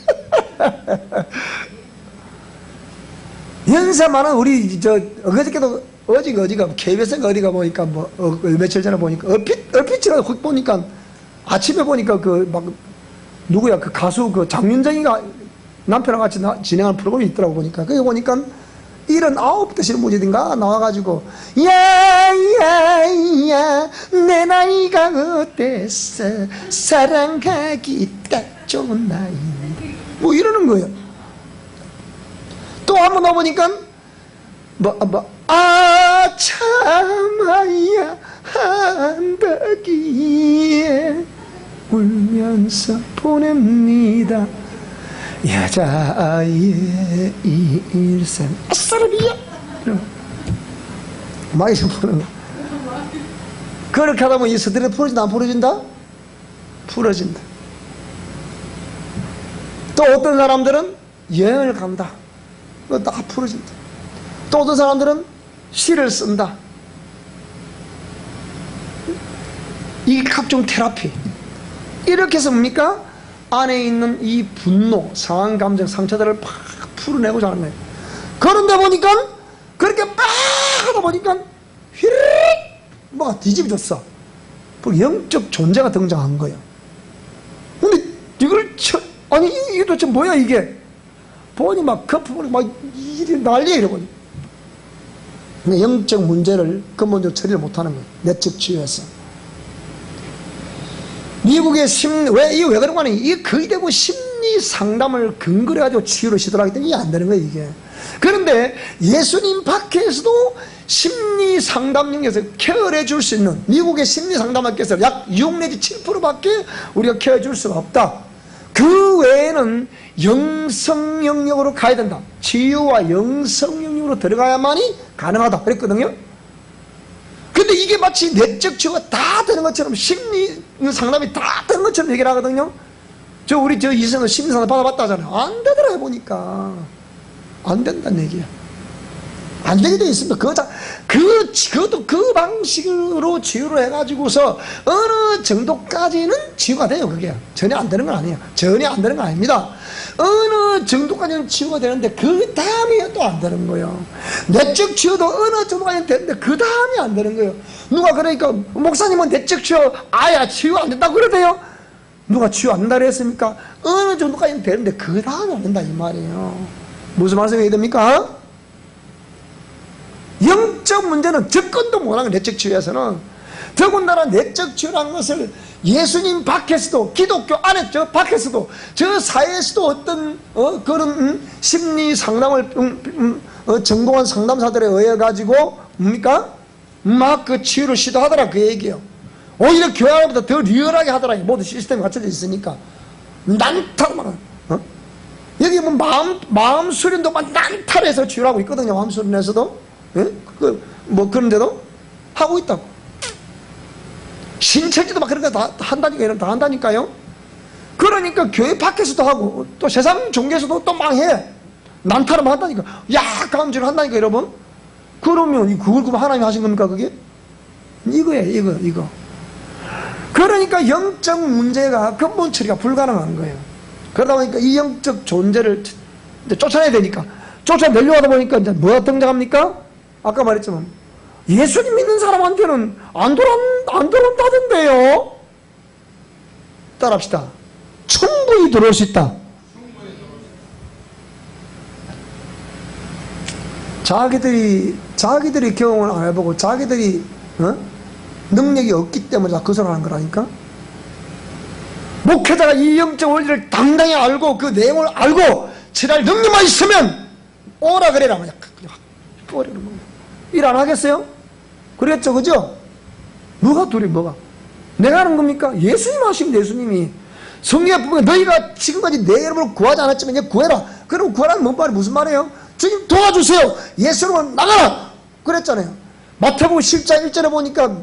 연세만은 우리 어저께도 어디가 KBS가 어디가 보니까 뭐 며칠 전에 보니까 얼핏이라도 훅 보니까 아침에 보니까 그 막 누구야 그 가수 그 장윤정이가 남편랑 같이 진행하는 프로그램이 있더라고. 보니까 거기 보니까 79 되시는 분이든가 나와가지고 야야야 내 나이가 어땠어 사랑하기 딱 좋은 나이 뭐 이러는 거예요. 또 한 번 나오니까 참아야 한다기에 울면서 보냅니다 여자의 일생 아싸라비야 많이 부르는 거. 그렇게 하다 보면 이 스트레스 풀어진다 안 풀어진다? 풀어진다. 또 어떤 사람들은 여행을 간다. 그거 다 풀어진다. 또 어떤 사람들은 시를 쓴다. 이 각종 테라피. 이렇게 해서 뭡니까? 안에 있는 이 분노, 상한 감정, 상처들을 팍 풀어내고자 하는 거예요. 그런데 보니까 그렇게 막 하다 보니까 휘릭 뭐가 뒤집어졌어. 영적 존재가 등장한 거예요. 근데 이걸 아니 이게 도대체 뭐야 이게? 보니 막 거품을 막 난리야 이러거든요. 영적 문제를 근본적으로 처리를 못하는 거예요. 내적 치유에서. 미국의 왜 그런 거 아니에요? 이게 거의 대부분 심리 상담을 근거로 해가지고 치유를 시도하기 때문에 이게 안 되는 거예요, 이게. 그런데 예수님 밖에서도 심리 상담 영역에서 케어를 해줄 수 있는 미국의 심리 상담학교에서 약 6 내지 7%밖에 우리가 케어해 줄 수가 없다. 그 외에는 영성 영역으로 가야 된다. 치유와 영성 영역으로 들어가야만이 가능하다. 그랬거든요. 근데 이게 마치 내적 치유가 다 되는 것처럼 심리 상담이 다 되는 것처럼 얘기를 하거든요. 우리 이생은 심리 상담 받아봤다잖아요. 안 되더라 해보니까. 안 된다는 얘기야. 안 되게 돼 있습니다. 그것도 그 방식으로 치유를 해가지고서 어느 정도까지는 치유가 돼요, 그게. 전혀 안 되는 건 아니에요. 전혀 안 되는 건 아닙니다. 어느 정도까지는 치유가 되는데, 그 다음에 또 안 되는 거예요. 내적 치유도 어느 정도까지는 되는데, 그 다음에 안 되는 거예요. 누가 그러니까, 목사님은 내적 치유, 치유 안 된다고 그러대요? 누가 치유 안 된다고 했습니까? 어느 정도까지는 되는데, 그 다음에 안 된다, 이 말이에요. 무슨 말씀이 됩니까? 영적 문제는 접근도 못하는 내적 치유에서는. 더군다나 내적 치유라는 것을 예수님 밖에서도, 기독교 안에 밖에서도, 저 사회에서도 어떤 그런 심리 상담을 전공한 상담사들에 의해 가지고 뭡니까? 막 그 치유를 시도하더라, 그 얘기예요. 오히려 교회보다 더 리얼하게 하더라. 모든 시스템이 갖춰져 있으니까. 난타만 여기 뭐 마음 수련도 막 난탈해서 치유하고 있거든요. 마음 수련에서도. 예? 그런데도 하고 있다고. 신천지도 막 그런 거 다 한다니까요. 그러니까 교회 밖에서도 하고, 또 세상 종교에서도 또 망해. 난타를 한다니까. 감지를 한다니까, 여러분. 그러면, 그걸 하나님이 하신 겁니까, 그게? 이거예요, 이거. 그러니까 영적 문제가 근본 처리가 불가능한 거예요. 그러다 보니까 이 영적 존재를 이제 쫓아내야 되니까. 쫓아내려고 하다 보니까 이제 뭐가 등장합니까? 아까 말했지만 예수님 믿는 사람한테는 안 들어온다던데요. 따라합시다. 충분히 들어올 수 있다. 자기들이 경험을 안 해보고 자기들이 능력이 없기 때문에 그 소리를 하는 거라니까. 목회자가 이 영적 원리를 당당히 알고 그 내용을 알고 지랄 능력만 있으면 오라 그래라. 그냥 버리는 거야. 일 안 하겠어요? 그랬죠, 그죠? 뭐가 내가 하는 겁니까? 예수님 하시면 예수님이. 성경에 보면 너희가 지금까지 내 이름으로 구하지 않았지만 이제 구해라. 그럼 구하라는 뭔 말이 무슨 말이에요? 주님 도와주세요. 예수로 나가라. 그랬잖아요. 마태복음 10장 1절에 보니까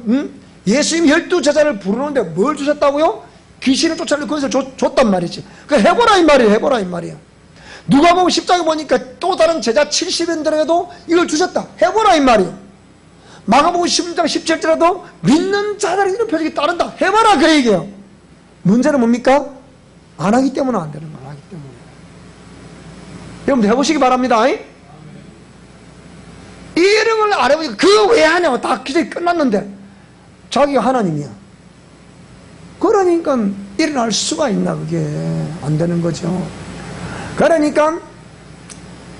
예수님이 12제자를 부르는데 뭘 주셨다고요? 귀신을 쫓아내는 것을 줬단 말이지. 해보라 이 말이에요. 누가복음 10장에 보니까 또 다른 제자 70인들에게도 이걸 주셨다. 해보라 이 말이에요. 마가복음 10장 17절에도 믿는 자들의 이런 표적이 따른다. 해봐라 그 얘기예요. 문제는 뭡니까? 안 하기 때문에 안 되는 거야. 안 하기 때문에. 여러분들 해보시기 바랍니다. 이런 걸 알아보니까 그거 왜 하냐고. 다 기적이 끝났는데 자기가 하나님이야. 그러니까 일어날 수가 있나. 그게 안 되는 거죠. 그러니까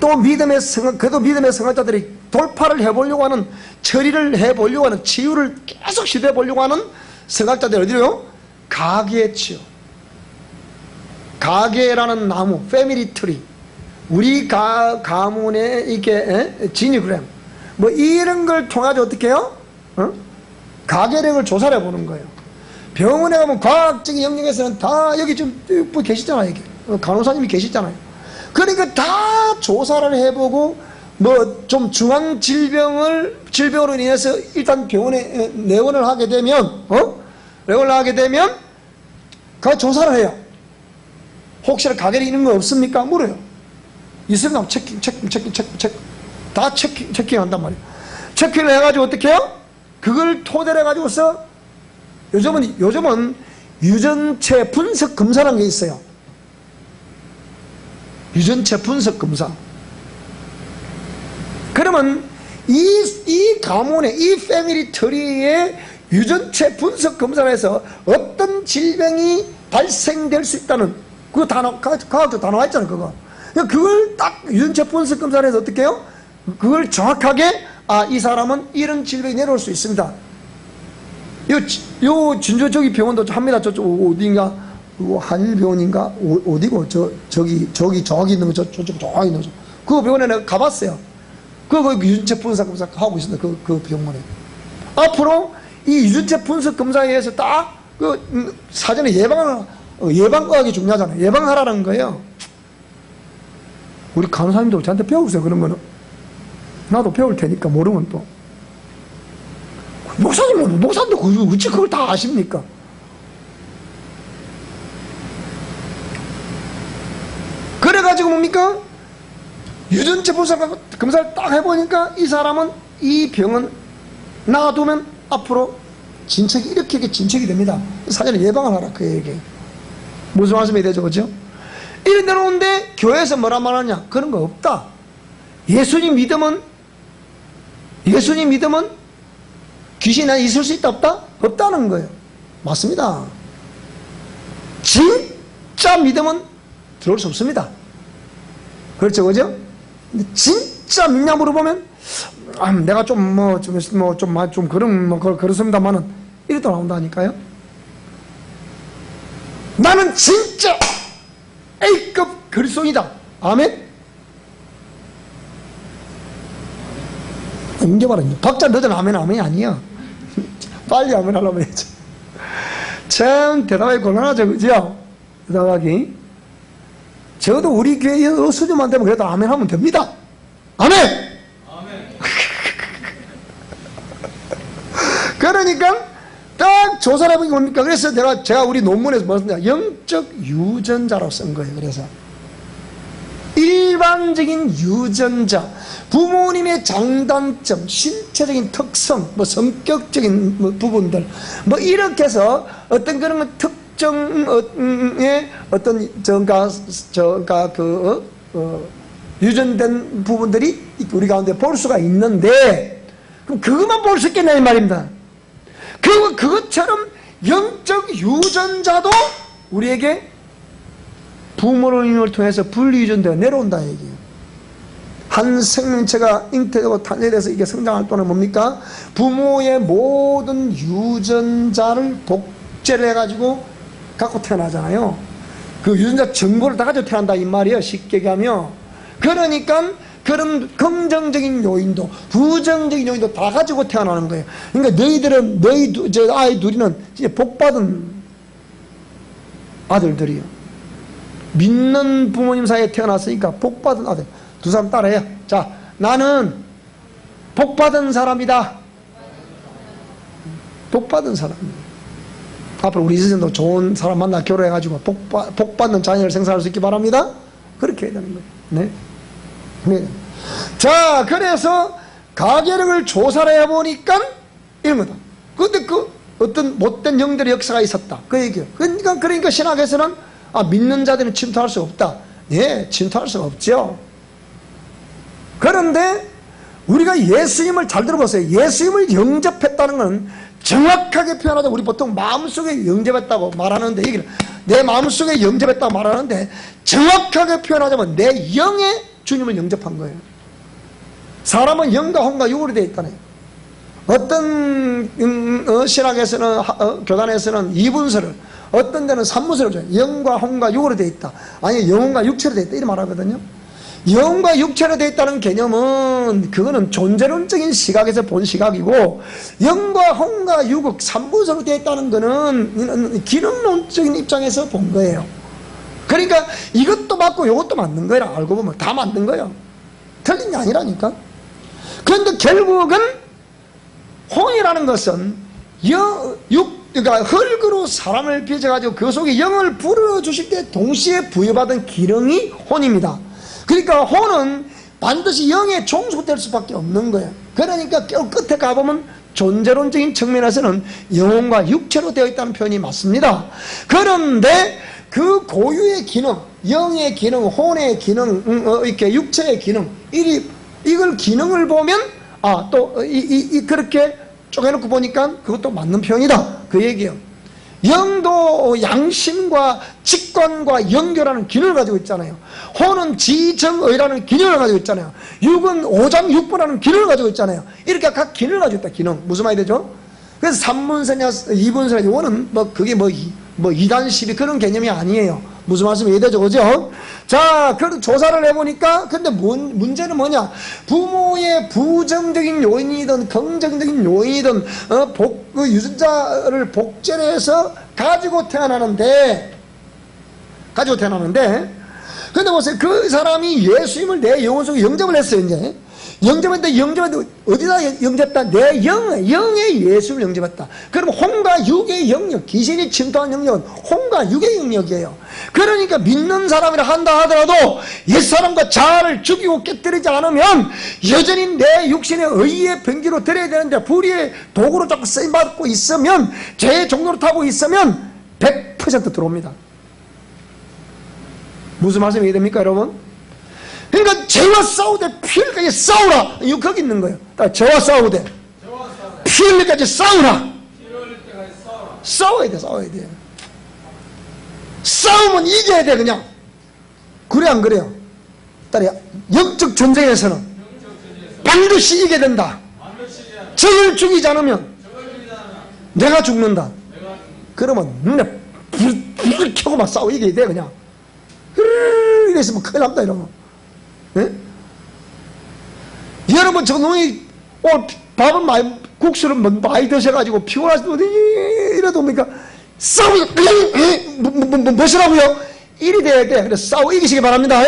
또 믿음의 그래도 믿음의 성학자들이 돌파를 해보려고 하는, 처리를 해보려고 하는, 치유를 계속 시도해보려고 하는 성학자들이 어디로요? 가계에 치유. 가계라는 나무, 패밀리 트리, 우리 가문의 이게 지니그램, 뭐 이런 걸 통해서 어떻게 해요? 가계력을 조사를 해보는 거예요. 병원에 가면 과학적인 영역에서는 다 여기 좀 계시잖아요. 여기 간호사님이 계시잖아요. 그러니까 다 조사를 해보고 뭐 좀 중앙 질병으로 인해서 일단 병원에 내원을 하게 되면 내원을 하게 되면 그 조사를 해요. 혹시나 가게에 있는 거 없습니까? 물어요. 있으면 체킹 다 체킹한단 말이에요. 체킹을 해가지고 어떻게 해요? 그걸 토대로 해가지고서 요즘은 유전체 분석 검사라는 게 있어요. 유전체 분석 검사. 그러면 이 가문의, 이 패밀리 트리의 유전체 분석 검사를 해서 어떤 질병이 발생될 수 있다는, 그거 과학도 다 나와 있잖아요, 그거. 그걸 딱 유전체 분석 검사를 해서 어떻게 해요? 그걸 정확하게, 이 사람은 이런 질병이 내려올 수 있습니다. 요 진주 저기 병원도 합니다. 저쪽 어딘가, 한일병원인가? 어디고? 저기 있는 거, 저쪽 있는 거. 그 병원에 내가 가봤어요. 그 유전체 분석 검사 하고 있습니다. 그 병원에. 앞으로 이 유전체 분석 검사에 의해서 딱 사전에 예방과학이 중요하잖아요. 예방하라는 거예요. 우리 간호사님도 저한테 배우세요. 그런 거는. 나도 배울 테니까 모르면 또. 목사님도 어찌 그걸 다 아십니까? 그래가지고 뭡니까? 유전체 분석 검사를 딱 해보니까 이 사람은, 이 병은 놔두면 앞으로 진척이 이렇게 진척이 됩니다. 사전에 예방을 하라 그 얘기. 무슨 말씀이 되죠, 그죠? 이런 데로 오는데 교회에서 뭐라 말하냐? 그런 거 없다. 예수님 믿으면 귀신이 있을 수 있다 없다? 없다는 거예요. 맞습니다. 진짜 믿으면 들어올 수 없습니다. 그렇죠, 그죠? 근데 진짜 믿냐 물어보면 내가 그렇습니다만은 이렇게 나온다니까요. 나는 진짜 A급 그리스도인이다. 아멘. 이게 바로 박자 늦은 아멘이 아니야. 빨리 아멘 하려면 해야지. 참 대답하기 곤란하죠, 그죠? 대답하기. 저도 우리 교회 수준만 되면 그래도 아멘 하면 됩니다. 아멘! 아멘. 그러니까 딱 조사를 해보니까 뭡니까? 그래서 제가 우리 논문에서 뭐 썼냐? 영적 유전자라고 쓴 거예요. 그래서 일반적인 유전자, 부모님의 장단점, 신체적인 특성, 뭐 성격적인 부분들, 뭐 이렇게 해서 어떤 그런 특정의 어떤 유전된 부분들이 우리 가운데 볼 수가 있는데, 그럼 그것만 볼 수 있겠냐 이 말입니다. 그것처럼 영적 유전자도 우리에게 부모님을 통해서 분리유전되어 내려온다 얘기예요. 한 생명체가 잉태되고 탄생돼서 이게 성장할 동안 뭡니까? 부모의 모든 유전자를 복제를 해가지고 갖고 태어나잖아요. 그 유전자 정보를 다 가지고 태어난다 이 말이에요. 쉽게 얘기하면. 그러니까 그런 긍정적인 요인도 부정적인 요인도 다 가지고 태어나는 거예요. 그러니까 너희 아이 둘이는 진짜 복받은 아들들이요. 믿는 부모님 사이에 태어났으니까 복받은 아들. 두 사람 따라해요. 자, 나는 복받은 사람이다. 복받은 사람입니다. 앞으로 우리 선생도 좋은 사람 만나 결혼해가지고 복받는 자녀를 생산할 수 있기 바랍니다. 그렇게 해야 되는 거예요. 네. 네. 자, 그래서 가계력을 조사를 해보니까 이런 거다. 근데 그 어떤 못된 영들의 역사가 있었다. 그 얘기예요. 그러니까 신학에서는 믿는 자들은 침투할 수 없다. 예, 침투할 수 없죠. 그런데 우리가 예수님을 잘 들어보세요. 예수님을 영접했다는 건 정확하게 표현하자 우리 보통 마음속에 영접했다고 말하는데 얘기를 내 마음속에 영접했다고 말하는데 정확하게 표현하자면 내 영에 주님을 영접한 거예요. 사람은 영과 혼과 육으로 되어 있다네요. 어떤 신학에서는 교단에서는 이분설을 어떤 데는 삼분설을 줘요. 영과 혼과 육으로 되어 있다. 아니 영혼과 육체로 되어 있다 이렇게 말하거든요. 영과 육체로 되어 있다는 개념은 그거는 존재론적인 시각에서 본 시각이고 영과 혼과 육은 삼분설로 되어 있다는 거는 기능론적인 입장에서 본 거예요. 그러니까 이것도 맞고 이것도 맞는 거라 알고 보면 다 맞는 거예요. 틀린 게 아니라니까. 그런데 결국은 혼이라는 것은 그러니까 흙으로 사람을 빚어가지고 그 속에 영을 불어주실 때 동시에 부여받은 기능이 혼입니다. 그러니까 혼은 반드시 영의 종속될 수밖에 없는 거예요. 그러니까 끝에 가보면 존재론적인 측면에서는 영혼과 육체로 되어 있다는 표현이 맞습니다. 그런데 그 고유의 기능, 영의 기능, 혼의 기능, 이렇게 육체의 기능, 이걸 기능을 보면 그렇게 쪼개놓고 보니까 그것도 맞는 표현이다. 그 얘기예요. 영도 양심과 직관과 연결하는 기능을 가지고 있잖아요. 혼은 지정의라는 기능을 가지고 있잖아요. 육은 오장육부라는 기능을 가지고 있잖아요. 이렇게 각 기능을 가지고 있다. 기능. 무슨 말이 되죠? 그래서 3분세냐 2분세냐 이거는 그게 2단 12 그런 개념이 아니에요. 무슨 말씀이 이해되죠? 그죠? 자, 그 조사를 해보니까 근데 문제는 뭐냐? 부모의 부정적인 요인이든 긍정적인 요인이든 유전자를 복제해서 가지고 태어나는데 근데 보세요. 그 사람이 예수님을 내 영혼 속에 영접을 했어요. 이제 영접했는데 어디다 영접했다? 내 영의 예수를 영접했다. 그러면 혼과 육의 영역, 귀신이 침투한 영역은 혼과 육의 영역이에요. 그러니까 믿는 사람이라 한다 하더라도 옛사람과 자아를 죽이고 깨뜨리지 않으면 여전히 내 육신의 의의 병기로 들여야 되는데 불의의 도구로 자꾸 쓰임받고 있으면 죄의 종로로 타고 있으면 100% 들어옵니다. 무슨 말씀이 됩니까 여러분? 그러니까 죄와 싸우되 피 흘리까지 싸우라. 이거 거기 있는 거예요. 죄와 싸우되 피 흘리까지 싸우라. 싸워야 돼. 싸우면 이겨야 돼 그냥. 그래 안 그래요? 딸이야. 영적 전쟁에서는 반드시 이겨야 된다. 적을 죽이지 않으면 내가 죽는다. 그러면 불을 켜고 막 싸워 이겨야 돼 그냥. 이랬으면 큰일 납니다 이러면. 네? 여러분 저놈이 밥을 많이 국수를 많이 드셔가지고 피곤하시면 이래도 뭡니까? 싸우고 무엇이라고요? 일이 돼야 돼. 그래서 싸워 이기시기 바랍니다.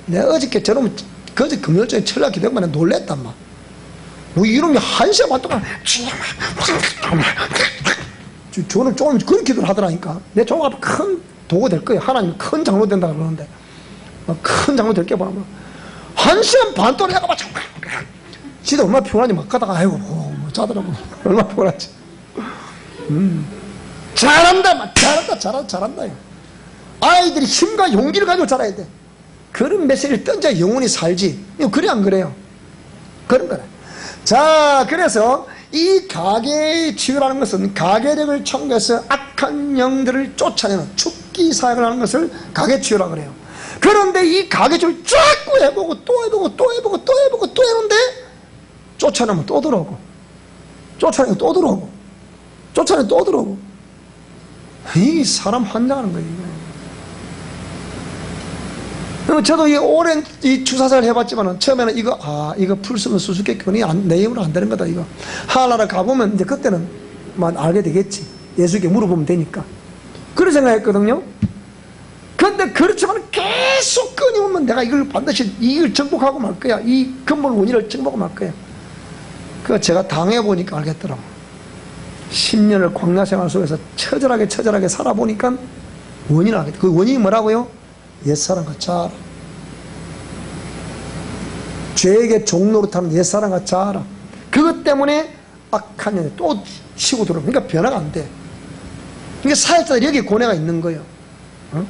내가 어저께 저놈 그저 금요일에 철학 기도하면 놀랬단 말. 뭐 이놈이 1시간 반 동안 저는 조금 그런 기도를 하더라니까. 내 조금 앞에 큰 도구 될 거예요. 하나님 큰 장로 된다 그러는데 큰 장로 될게 뭐라 1시간 반 동안 내가 막 지도 얼마나 피곤한지 막 가다가 아이고 뭐 자더라고. 얼마나 피곤한지. 잘한다 잘한다. 아이들이 힘과 용기를 가지고 자라야 돼. 그런 메시지를 던져야 영혼이 살지. 그래 안 그래요? 그런 거래. 자, 그래서 이 가계의 치유라는 것은 가계력을 청구해서 악한 영들을 쫓아내는 죽기 사역을 하는 것을 가계치유라고 그래요. 그런데 이 가계치유를 자꾸 해보고 또 해보는데 쫓아내면 또 들어오고 쫓아내면 또 들어오고 이 사람 환장하는 거예요. 저도 오랜 주사사를 해봤지만 처음에는 이거 풀쓰면 수수께끼니 내 힘으로 안 되는 거다 이거. 하나를 가보면 이제 그때는 알게 되겠지. 예수께 물어보면 되니까. 그런 생각했거든요. 근데 그렇지만 계속 끊임없는 내가 이걸 반드시 이걸 정복하고 말 거야. 이 근본 원인을 정복하고 말 거야. 그거 제가 당해보니까 알겠더라고. 10년을 광야 생활 속에서 처절하게 살아보니까 원인을 알겠다. 그 원인이 뭐라고요? 옛사람 같이 하라. 죄에게 종노릇하는 옛사람 같이 하라. 그것 때문에 악한 년이 또 치고 들어오면 그러니까 변화가 안 돼. 그러니까 사역자들이 여기 고뇌가 있는 거예요. 어?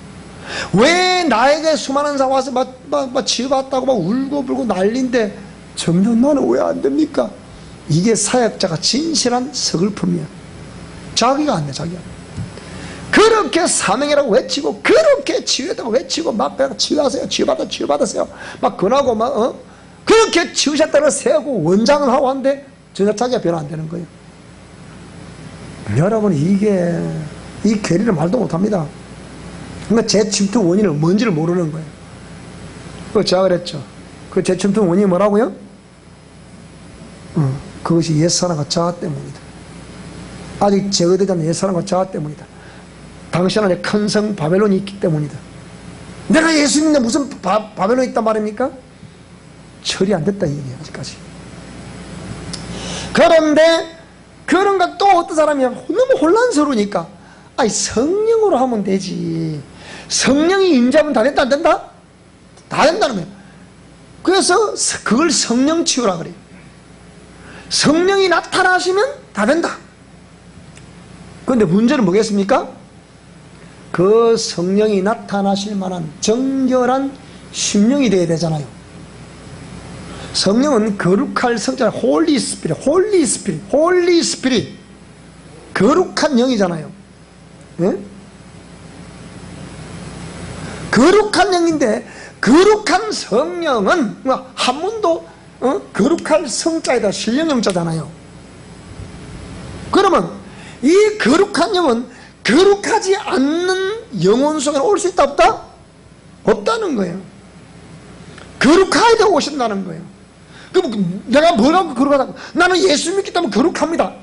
왜 나에게 수많은 사람 와서 막 치유받다고 막 울고 불고 난리인데 전혀 나는 왜 안 됩니까? 이게 사역자가 진실한 서글픔이야. 자기가 안 돼, 자기가. 그렇게 사명이라고 외치고 그렇게 치유했다고 외치고 막 치유하세요, 치유받으세요 막 권하고 막 그렇게 치유셨다고 세우고 원장을 하고 하는데 전혀 자기가 변화 안 되는 거예요. 여러분 이게 이 괴리를 말도 못합니다. 그러니까 재침투 원인을 뭔지를 모르는 거예요. 그 제가 그랬죠. 그 재침투 원인이 뭐라고요? 그것이 옛사람과 자아 때문이다. 아직 제거되지 않는 옛사람과 자아 때문이다. 당신 안에 큰 성 바벨론이 있기 때문이다. 내가 예수 믿는데 무슨 바벨론이 있단 말입니까? 처리 안 됐다 이 얘기예요. 아직까지. 그런데 그런가 또 어떤 사람이 너무 혼란스러우니까 아니 성령으로 하면 되지. 성령이 임재하면 다 된다 안 된다? 다 된다는 거예요. 그래서 그걸 성령 치유라 그래요. 성령이 나타나시면 다 된다. 그런데 문제는 뭐겠습니까? 그 성령이 나타나실 만한 정결한 심령이 되어야 되잖아요. 성령은 거룩할 성자, 홀리 스피릿, 거룩한 영이잖아요. 예? 거룩한 영인데 거룩한 성령은 한문도 거룩할 성자에다 신령영자잖아요. 그러면 이 거룩한 영은 거룩하지 않는 영혼 속에 올 수 있다 없다? 없다는 거예요. 거룩하게 되어 오신다는 거예요. 그럼 내가 뭐라고 거룩하다고? 나는 예수 믿기 때문에 거룩합니다.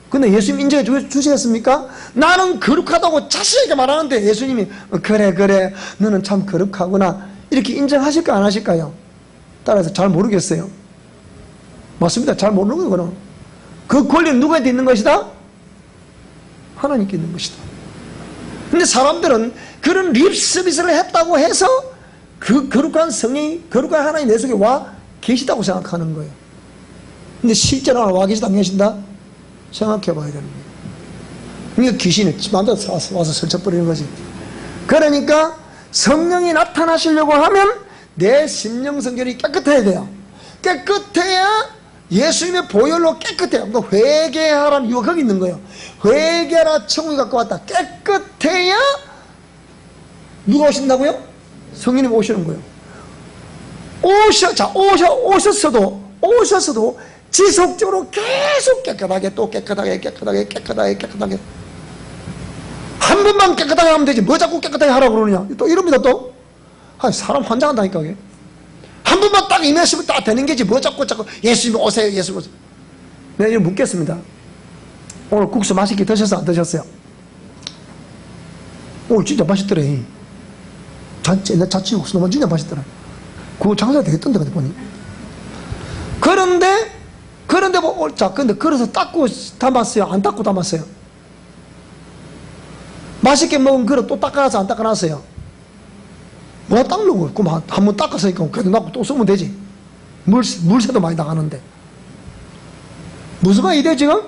근데 예수님 인정해 주시겠습니까? 나는 거룩하다고 자신에게 말하는데 예수님이 그래 너는 참 거룩하구나 이렇게 인정하실까 안 하실까요? 따라서 잘 모르겠어요. 맞습니다. 잘 모르는 거예요. 그럼 그 권리는 누구한테 있는 것이다? 하나님께 있는 것이다. 근데 사람들은 그런 립서비스를 했다고 해서 그 거룩한 성령이 거룩한 하나님 내 속에 와 계시다고 생각하는 거예요. 근데 실제로 와 계시다 안 계신다? 생각해 봐야 되는 거예요. 그러니까 귀신이 마음대로 와서 설쳐버리는 거지. 그러니까 성령이 나타나시려고 하면 내 심령 성결이 깨끗해야 돼요. 깨끗해야 예수님의 보혈로 깨끗해요. 그러니까 회개하라는 이유가 거기 있는 거예요. 회개하라 천국이 갖고 왔다. 깨끗해야 누가 오신다고요? 성령님 오시는 거예요. 오셨어도 지속적으로 계속 깨끗하게 또 깨끗하게 한 번만 깨끗하게 하면 되지 뭐 자꾸 깨끗하게 하라고 그러느냐 또 이럽니다. 또 사람 환장한다니까. 이게 한 번만 딱 임했으면 딱 되는 게지 뭐 자꾸 예수님 오세요 예수님 오세요. 내가 이거 묻겠습니다. 오늘 국수 맛있게 드셨어요 안 드셨어요? 오늘 진짜 맛있더래. 자취국수 너무 진짜 맛있더라. 그거 장사가 되겠던데 근데 보니. 그런데 뭐 근데 그래서 닦고 담았어요 안 닦고 담았어요? 맛있게 먹은 그릇 또 닦아놔서 안 닦아놨어요? 뭐 닦는 그럼 한 번 닦았으니까 그래도 놔고 또 쓰면 되지. 물새도 많이 나가는데 무슨 말이 돼 지금?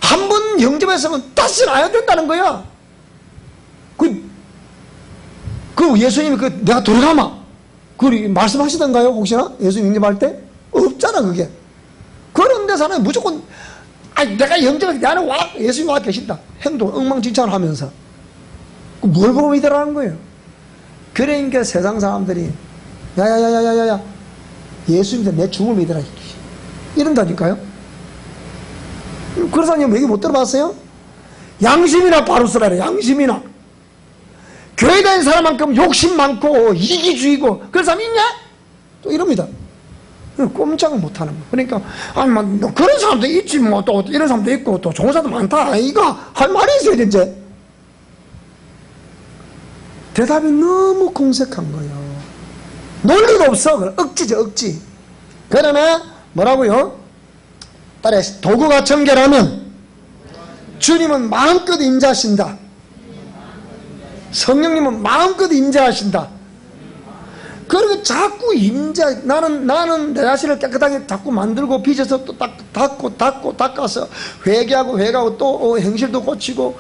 한 번 영접했으면 다시는 안 해야 된다는 거야. 그 예수님이 내가 들어가마 그 말씀하시던가요 혹시나? 예수님 영접할 때? 없잖아 그게. 그런데 사람이 무조건 내가 영접할 때 나는 예수님 와 계신다 행동 엉망진창을 하면서 뭘 보고 믿으라는 거예요. 그러니까 세상 사람들이 야야야야야야 예수 믿어 내 죽을 믿으라 이런다니까요. 그래서 얘기 못 들어봤어요? 양심이나 바로 쓰라래. 양심이나. 교회 다니는 사람만큼 욕심 많고 이기주의고 그런 사람 있냐? 또 이럽니다. 꼼짝을 못하는 거. 그러니까 그런 사람도 있지 뭐 또 이런 사람도 있고 또 좋은 사람도 많다 이거 할 말이 있어야 되지. 대답이 너무 공색한 거예요. 논리가 없어. 억지죠 억지. 그러나 뭐라고요? 따라 도구가 정결하면 주님은 마음껏 임자신다. 성령님은 마음껏 임재하신다. 그리고 자꾸 나는 내 자신을 깨끗하게 자꾸 만들고 빚어서 또 닦아서 회개하고 또 행실도 고치고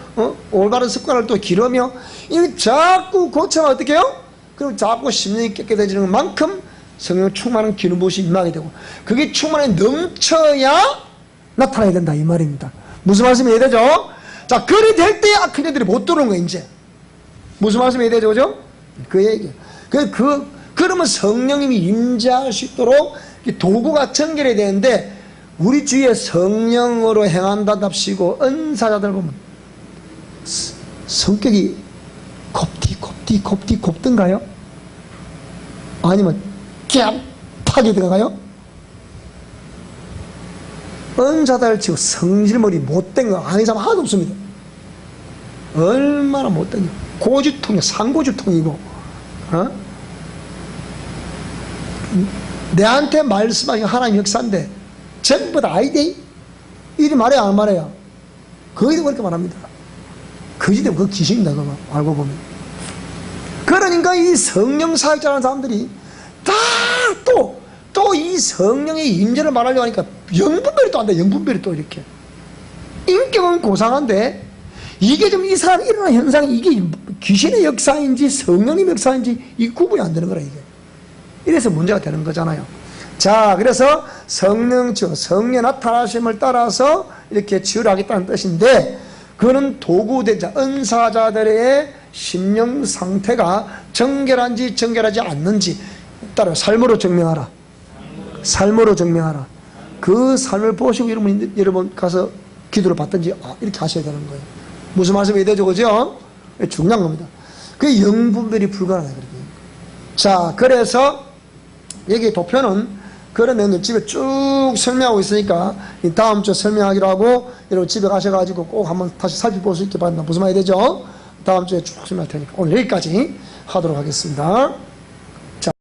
올바른 습관을 또 기르며 이거 자꾸 고쳐면 어떻게 해요? 그리고 자꾸 심령이 깨끗해지는 만큼 성령 충만한 기름 부으심이 임하게 되고 그게 충만히 넘쳐야 나타나야 된다 이 말입니다. 무슨 말씀이 이해되죠? 자, 그리 될 때 악한 자들이 못 들어오는 거예요. 이제 무슨 말씀이 이해되죠? 그죠? 그 얘기예요. 그러면 성령님이 임재할 수 있도록 도구가 전결해야 되는데 우리 주위에 성령으로 행한다답시고 은사자들 보면 성격이 곱든가요? 아니면 깨끗하게 들어가요? 은사자를 치고 성질머리 못된 거 아닌 사람 하나도 없습니다. 얼마나 못된 거. 고주통이고 상고주통이고 내한테 말씀하신 하나님 역사인데 전부 다 아이디 이리 말해요 안 말해요? 거의도 그렇게 말합니다. 거짓되면 그 귀신이다 그거 알고 보면. 그러니까 이 성령 사역자라는 사람들이 다 또 이 성령의 임재를 말하려고 하니까 영분별이 또 한다. 영분별이 또 이렇게 인격은 고상한데 이게 좀 이 사람 일어나는 현상이 이게 귀신의 역사인지 성령의 역사인지 이 구분이 안 되는 거라 이게. 이래서 문제가 되는 거잖아요. 자, 그래서 성령 나타나심을 따라서 이렇게 치유하겠다는 뜻인데 그거는 도구대자 은사자들의 심령 상태가 정결한지 정결하지 않는지 따라 삶으로 증명하라. 삶으로 증명하라. 그 삶을 보시고 여러분 가서 기도를 받든지 이렇게 하셔야 되는 거예요. 무슨 말씀이 되죠? 그죠? 중요한 겁니다. 그게 영분별이 불가능해요. 자, 그래서 여기 도표는 그런 내용들 집에 쭉 설명하고 있으니까 다음 주에 설명하기로 하고 여러분 집에 가셔가지고 꼭 한번 다시 살펴볼 수 있게 바란다. 무슨 말이 되죠? 다음 주에 쭉 설명할 테니까 오늘 여기까지 하도록 하겠습니다.